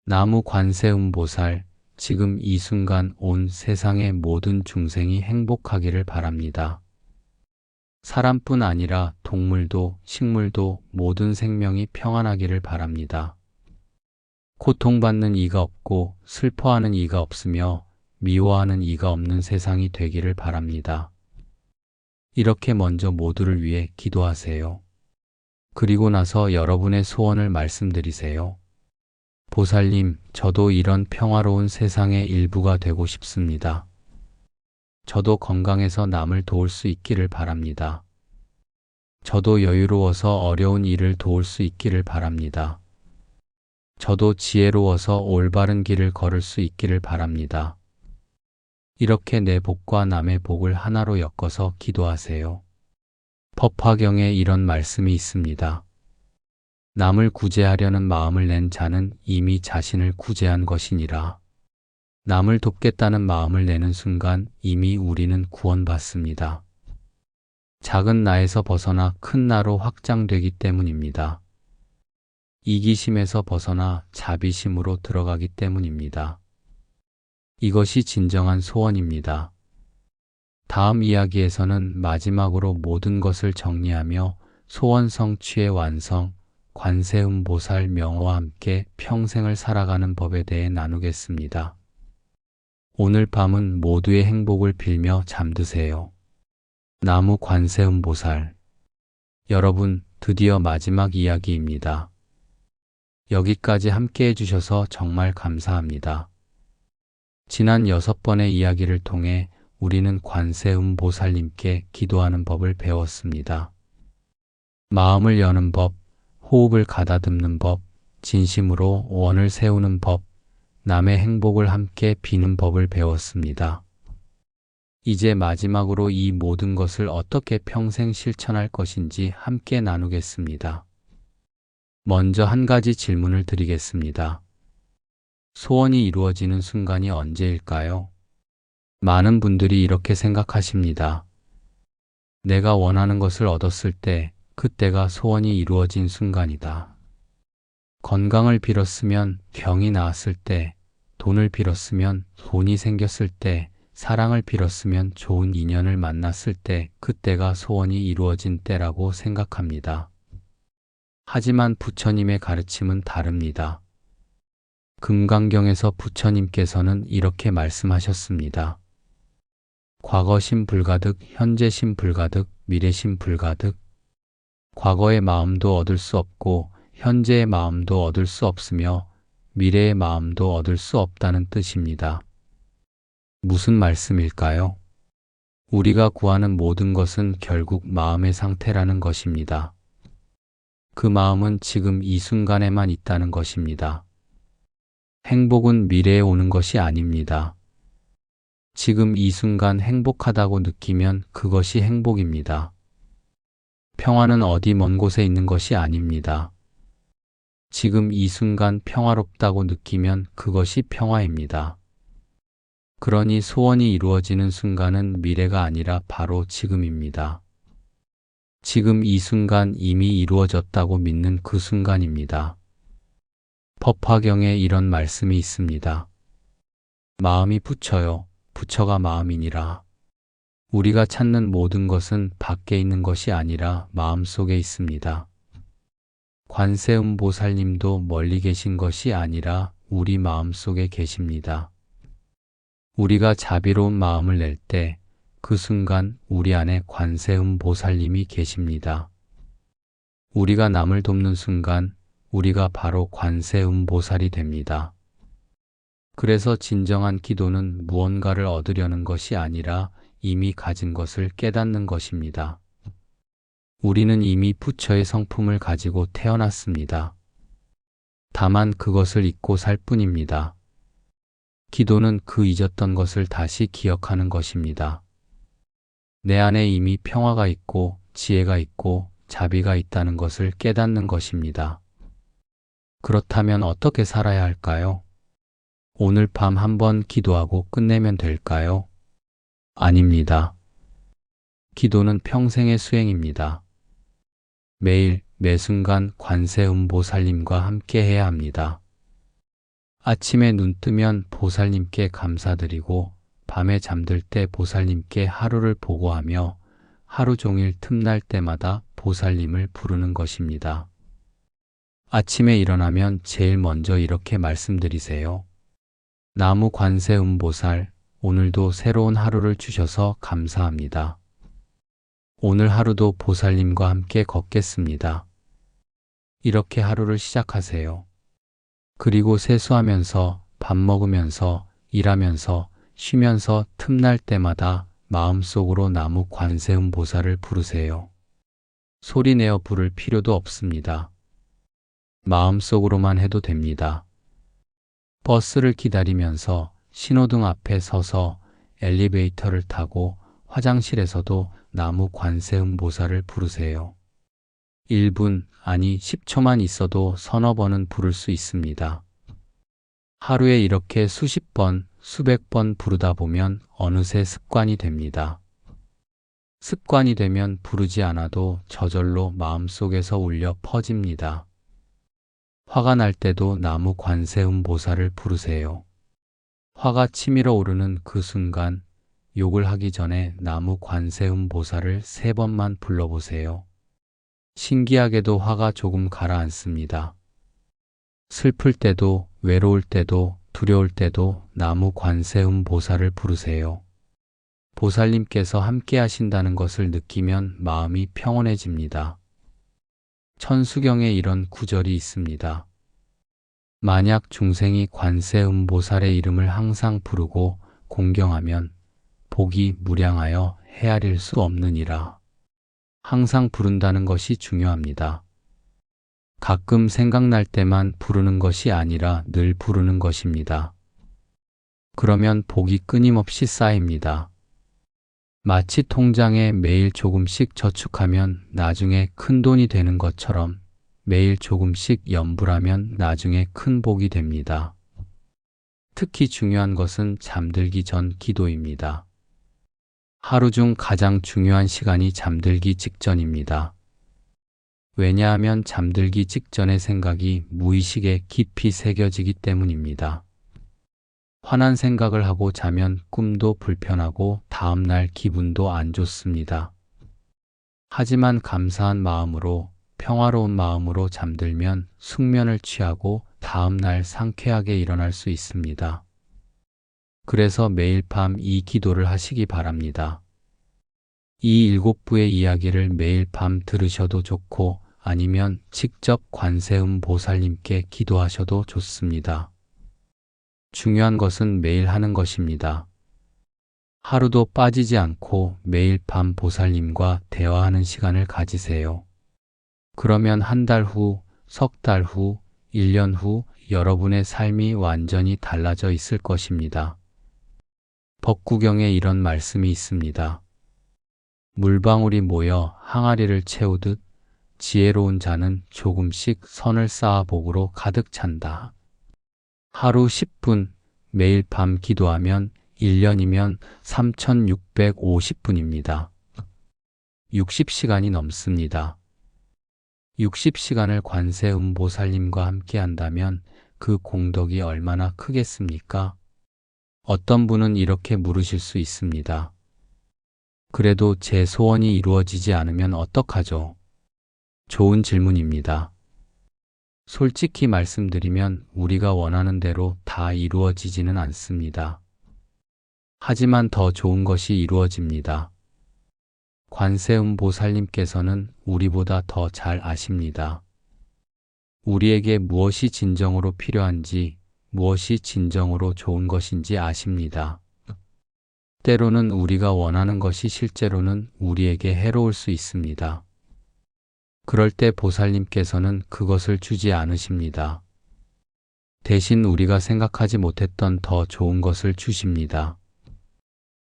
나무 관세음보살, 지금 이 순간 온 세상의 모든 중생이 행복하기를 바랍니다. 사람뿐 아니라 동물도 식물도 모든 생명이 평안하기를 바랍니다. 고통받는 이가 없고 슬퍼하는 이가 없으며 미워하는 이가 없는 세상이 되기를 바랍니다. 이렇게 먼저 모두를 위해 기도하세요. 그리고 나서 여러분의 소원을 말씀드리세요. 보살님, 저도 이런 평화로운 세상의 일부가 되고 싶습니다. 저도 건강해서 남을 도울 수 있기를 바랍니다. 저도 여유로워서 어려운 일을 도울 수 있기를 바랍니다. 저도 지혜로워서 올바른 길을 걸을 수 있기를 바랍니다. 이렇게 내 복과 남의 복을 하나로 엮어서 기도하세요. 법화경에 이런 말씀이 있습니다. 남을 구제하려는 마음을 낸 자는 이미 자신을 구제한 것이니라. 남을 돕겠다는 마음을 내는 순간 이미 우리는 구원받습니다. 작은 나에서 벗어나 큰 나로 확장되기 때문입니다. 이기심에서 벗어나 자비심으로 들어가기 때문입니다. 이것이 진정한 소원입니다. 다음 이야기에서는 마지막으로 모든 것을 정리하며 소원 성취의 완성, 관세음보살 명호와 함께 평생을 살아가는 법에 대해 나누겠습니다. 오늘 밤은 모두의 행복을 빌며 잠드세요. 나무 관세음보살. 여러분, 드디어 마지막 이야기입니다. 여기까지 함께 해주셔서 정말 감사합니다. 지난 6번의 이야기를 통해 우리는 관세음보살님께 기도하는 법을 배웠습니다. 마음을 여는 법, 호흡을 가다듬는 법, 진심으로 원을 세우는 법, 남의 행복을 함께 비는 법을 배웠습니다. 이제 마지막으로 이 모든 것을 어떻게 평생 실천할 것인지 함께 나누겠습니다. 먼저 한 가지 질문을 드리겠습니다. 소원이 이루어지는 순간이 언제일까요? 많은 분들이 이렇게 생각하십니다. 내가 원하는 것을 얻었을 때 그때가 소원이 이루어진 순간이다. 건강을 빌었으면 병이 나았을 때, 돈을 빌었으면 돈이 생겼을 때, 사랑을 빌었으면 좋은 인연을 만났을 때 그때가 소원이 이루어진 때라고 생각합니다. 하지만 부처님의 가르침은 다릅니다. 금강경에서 부처님께서는 이렇게 말씀하셨습니다. 과거심 불가득, 현재심 불가득, 미래심 불가득. 과거의 마음도 얻을 수 없고 현재의 마음도 얻을 수 없으며 미래의 마음도 얻을 수 없다는 뜻입니다. 무슨 말씀일까요? 우리가 구하는 모든 것은 결국 마음의 상태라는 것입니다. 그 마음은 지금 이 순간에만 있다는 것입니다. 행복은 미래에 오는 것이 아닙니다. 지금 이 순간 행복하다고 느끼면 그것이 행복입니다. 평화는 어디 먼 곳에 있는 것이 아닙니다. 지금 이 순간 평화롭다고 느끼면 그것이 평화입니다. 그러니 소원이 이루어지는 순간은 미래가 아니라 바로 지금입니다. 지금 이 순간 이미 이루어졌다고 믿는 그 순간입니다. 법화경에 이런 말씀이 있습니다. 마음이 부처요, 부처가 마음이니라. 우리가 찾는 모든 것은 밖에 있는 것이 아니라 마음속에 있습니다. 관세음보살님도 멀리 계신 것이 아니라 우리 마음속에 계십니다. 우리가 자비로운 마음을 낼 때 그 순간 우리 안에 관세음보살님이 계십니다. 우리가 남을 돕는 순간 우리가 바로 관세음보살이 됩니다. 그래서 진정한 기도는 무언가를 얻으려는 것이 아니라 이미 가진 것을 깨닫는 것입니다. 우리는 이미 부처의 성품을 가지고 태어났습니다. 다만 그것을 잊고 살 뿐입니다. 기도는 그 잊었던 것을 다시 기억하는 것입니다. 내 안에 이미 평화가 있고 지혜가 있고 자비가 있다는 것을 깨닫는 것입니다. 그렇다면 어떻게 살아야 할까요? 오늘 밤 한번 기도하고 끝내면 될까요? 아닙니다. 기도는 평생의 수행입니다. 매일 매 순간 관세음보살님과 함께 해야 합니다. 아침에 눈 뜨면 보살님께 감사드리고 밤에 잠들 때 보살님께 하루를 보고하며 하루 종일 틈날 때마다 보살님을 부르는 것입니다. 아침에 일어나면 제일 먼저 이렇게 말씀드리세요. 나무 관세음보살, 오늘도 새로운 하루를 주셔서 감사합니다. 오늘 하루도 보살님과 함께 걷겠습니다. 이렇게 하루를 시작하세요. 그리고 세수하면서, 밥 먹으면서, 일하면서, 쉬면서 틈날 때마다 마음속으로 나무 관세음보살을 부르세요. 소리내어 부를 필요도 없습니다. 마음속으로만 해도 됩니다. 버스를 기다리면서, 신호등 앞에 서서, 엘리베이터를 타고, 화장실에서도 나무 관세음보살을 부르세요. 1분, 아니 10초만 있어도 서너 번은 부를 수 있습니다. 하루에 이렇게 수십 번, 수백 번 부르다 보면 어느새 습관이 됩니다. 습관이 되면 부르지 않아도 저절로 마음속에서 울려 퍼집니다. 화가 날 때도 나무 관세음보살을 부르세요. 화가 치밀어 오르는 그 순간 욕을 하기 전에 나무 관세음보살을 3번만 불러보세요. 신기하게도 화가 조금 가라앉습니다. 슬플 때도, 외로울 때도, 두려울 때도 나무 관세음보살을 부르세요. 보살님께서 함께 하신다는 것을 느끼면 마음이 평온해집니다. 천수경에 이런 구절이 있습니다. 만약 중생이 관세음보살의 이름을 항상 부르고 공경하면 복이 무량하여 헤아릴 수 없느니라. 항상 부른다는 것이 중요합니다. 가끔 생각날 때만 부르는 것이 아니라 늘 부르는 것입니다. 그러면 복이 끊임없이 쌓입니다. 마치 통장에 매일 조금씩 저축하면 나중에 큰 돈이 되는 것처럼 매일 조금씩 염불하면 나중에 큰 복이 됩니다. 특히 중요한 것은 잠들기 전 기도입니다. 하루 중 가장 중요한 시간이 잠들기 직전입니다. 왜냐하면 잠들기 직전의 생각이 무의식에 깊이 새겨지기 때문입니다. 화난 생각을 하고 자면 꿈도 불편하고 다음날 기분도 안 좋습니다. 하지만 감사한 마음으로, 평화로운 마음으로 잠들면 숙면을 취하고 다음날 상쾌하게 일어날 수 있습니다. 그래서 매일 밤 이 기도를 하시기 바랍니다. 이 7부의 이야기를 매일 밤 들으셔도 좋고 아니면 직접 관세음보살님께 기도하셔도 좋습니다. 중요한 것은 매일 하는 것입니다. 하루도 빠지지 않고 매일 밤 보살님과 대화하는 시간을 가지세요. 그러면 한 달 후, 석 달 후, 1년 후 여러분의 삶이 완전히 달라져 있을 것입니다. 법구경에 이런 말씀이 있습니다. 물방울이 모여 항아리를 채우듯 지혜로운 자는 조금씩 선을 쌓아 복으로 가득 찬다. 하루 10분, 매일 밤 기도하면 1년이면 3650분입니다. 60시간이 넘습니다. 60시간을 관세음보살님과 함께 한다면 그 공덕이 얼마나 크겠습니까? 어떤 분은 이렇게 물으실 수 있습니다. 그래도 제 소원이 이루어지지 않으면 어떡하죠? 좋은 질문입니다. 솔직히 말씀드리면 우리가 원하는 대로 다 이루어지지는 않습니다. 하지만 더 좋은 것이 이루어집니다. 관세음보살님께서는 우리보다 더 잘 아십니다. 우리에게 무엇이 진정으로 필요한지, 무엇이 진정으로 좋은 것인지 아십니다. 때로는 우리가 원하는 것이 실제로는 우리에게 해로울 수 있습니다. 그럴 때 보살님께서는 그것을 주지 않으십니다. 대신 우리가 생각하지 못했던 더 좋은 것을 주십니다.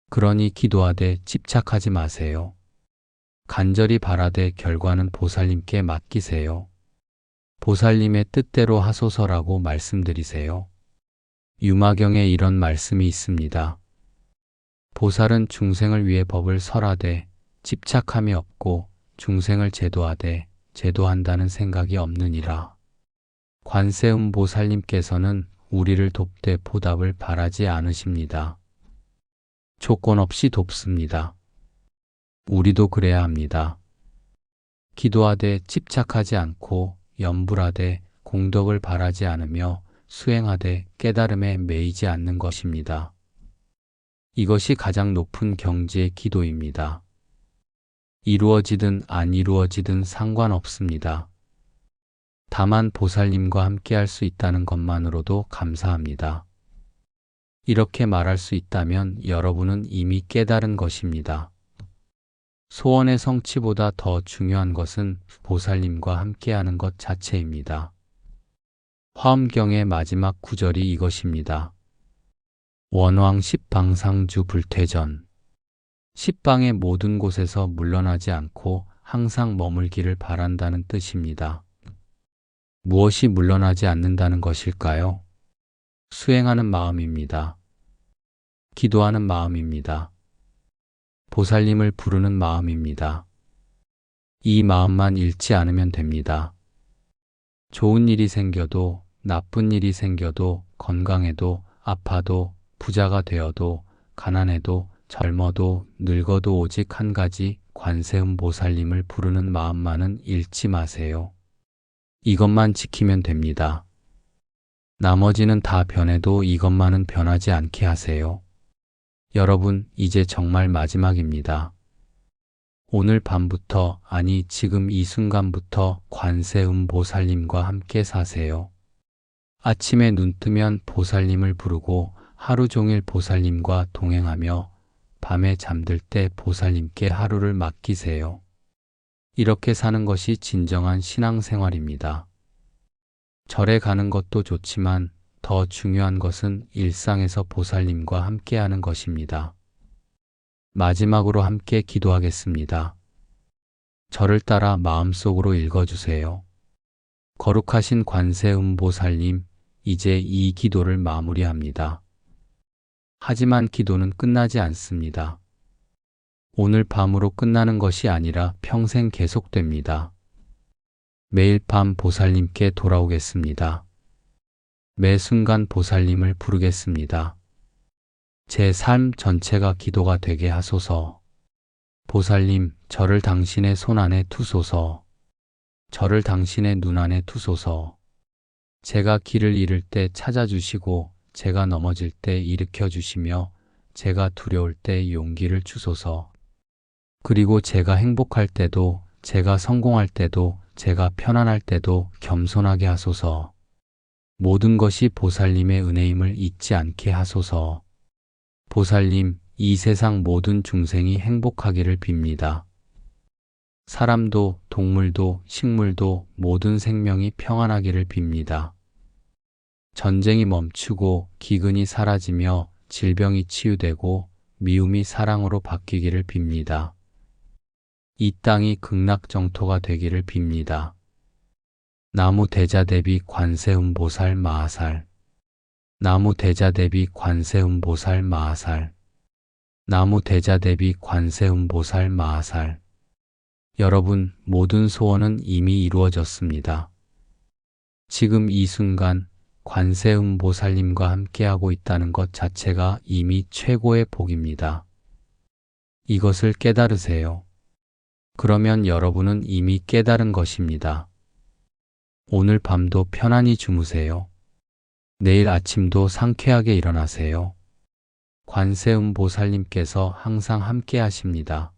그러니 기도하되 집착하지 마세요. 간절히 바라되 결과는 보살님께 맡기세요. 보살님의 뜻대로 하소서라고 말씀드리세요. 유마경에 이런 말씀이 있습니다. 보살은 중생을 위해 법을 설하되 집착함이 없고 중생을 제도하되 제도한다는 생각이 없느니라. 관세음보살님께서는 우리를 돕되 보답을 바라지 않으십니다. 조건 없이 돕습니다. 우리도 그래야 합니다. 기도하되 집착하지 않고 염불하되 공덕을 바라지 않으며 수행하되 깨달음에 매이지 않는 것입니다. 이것이 가장 높은 경지의 기도입니다. 이루어지든 안 이루어지든 상관없습니다. 다만 보살님과 함께 할 수 있다는 것만으로도 감사합니다. 이렇게 말할 수 있다면 여러분은 이미 깨달은 것입니다. 소원의 성취보다 더 중요한 것은 보살님과 함께하는 것 자체입니다. 화엄경의 마지막 구절이 이것입니다. 원왕 십방상주 불퇴전. 십방의 모든 곳에서 물러나지 않고 항상 머물기를 바란다는 뜻입니다. 무엇이 물러나지 않는다는 것일까요? 수행하는 마음입니다. 기도하는 마음입니다. 보살님을 부르는 마음입니다. 이 마음만 잃지 않으면 됩니다. 좋은 일이 생겨도 나쁜 일이 생겨도 건강해도 아파도 부자가 되어도 가난해도 젊어도 늙어도 오직 한 가지 관세음보살님을 부르는 마음만은 잃지 마세요. 이것만 지키면 됩니다. 나머지는 다 변해도 이것만은 변하지 않게 하세요. 여러분, 이제 정말 마지막입니다. 오늘 밤부터, 아니 지금 이 순간부터 관세음보살님과 함께 사세요. 아침에 눈 뜨면 보살님을 부르고 하루 종일 보살님과 동행하며 밤에 잠들 때 보살님께 하루를 맡기세요. 이렇게 사는 것이 진정한 신앙생활입니다. 절에 가는 것도 좋지만 더 중요한 것은 일상에서 보살님과 함께하는 것입니다. 마지막으로 함께 기도하겠습니다. 저를 따라 마음속으로 읽어주세요. 거룩하신 관세음보살님, 이제 이 기도를 마무리합니다. 하지만 기도는 끝나지 않습니다. 오늘 밤으로 끝나는 것이 아니라 평생 계속됩니다. 매일 밤 보살님께 돌아오겠습니다. 매 순간 보살님을 부르겠습니다. 제 삶 전체가 기도가 되게 하소서. 보살님, 저를 당신의 손 안에 두소서. 저를 당신의 눈 안에 두소서. 제가 길을 잃을 때 찾아주시고 제가 넘어질 때 일으켜 주시며 제가 두려울 때 용기를 주소서. 그리고 제가 행복할 때도 제가 성공할 때도 제가 편안할 때도 겸손하게 하소서. 모든 것이 보살님의 은혜임을 잊지 않게 하소서. 보살님, 이 세상 모든 중생이 행복하기를 빕니다. 사람도, 동물도, 식물도 모든 생명이 평안하기를 빕니다. 전쟁이 멈추고 기근이 사라지며 질병이 치유되고 미움이 사랑으로 바뀌기를 빕니다. 이 땅이 극락정토가 되기를 빕니다. 나무 대자대비 관세음보살 마하살. 나무 대자대비 관세음보살 마하살. 나무 대자대비 관세음보살 마하살. 여러분, 모든 소원은 이미 이루어졌습니다. 지금 이 순간 관세음보살님과 함께하고 있다는 것 자체가 이미 최고의 복입니다. 이것을 깨달으세요. 그러면 여러분은 이미 깨달은 것입니다. 오늘 밤도 편안히 주무세요. 내일 아침도 상쾌하게 일어나세요. 관세음보살님께서 항상 함께 하십니다.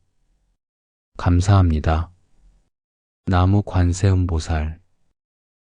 감사합니다. 나무 관세음보살.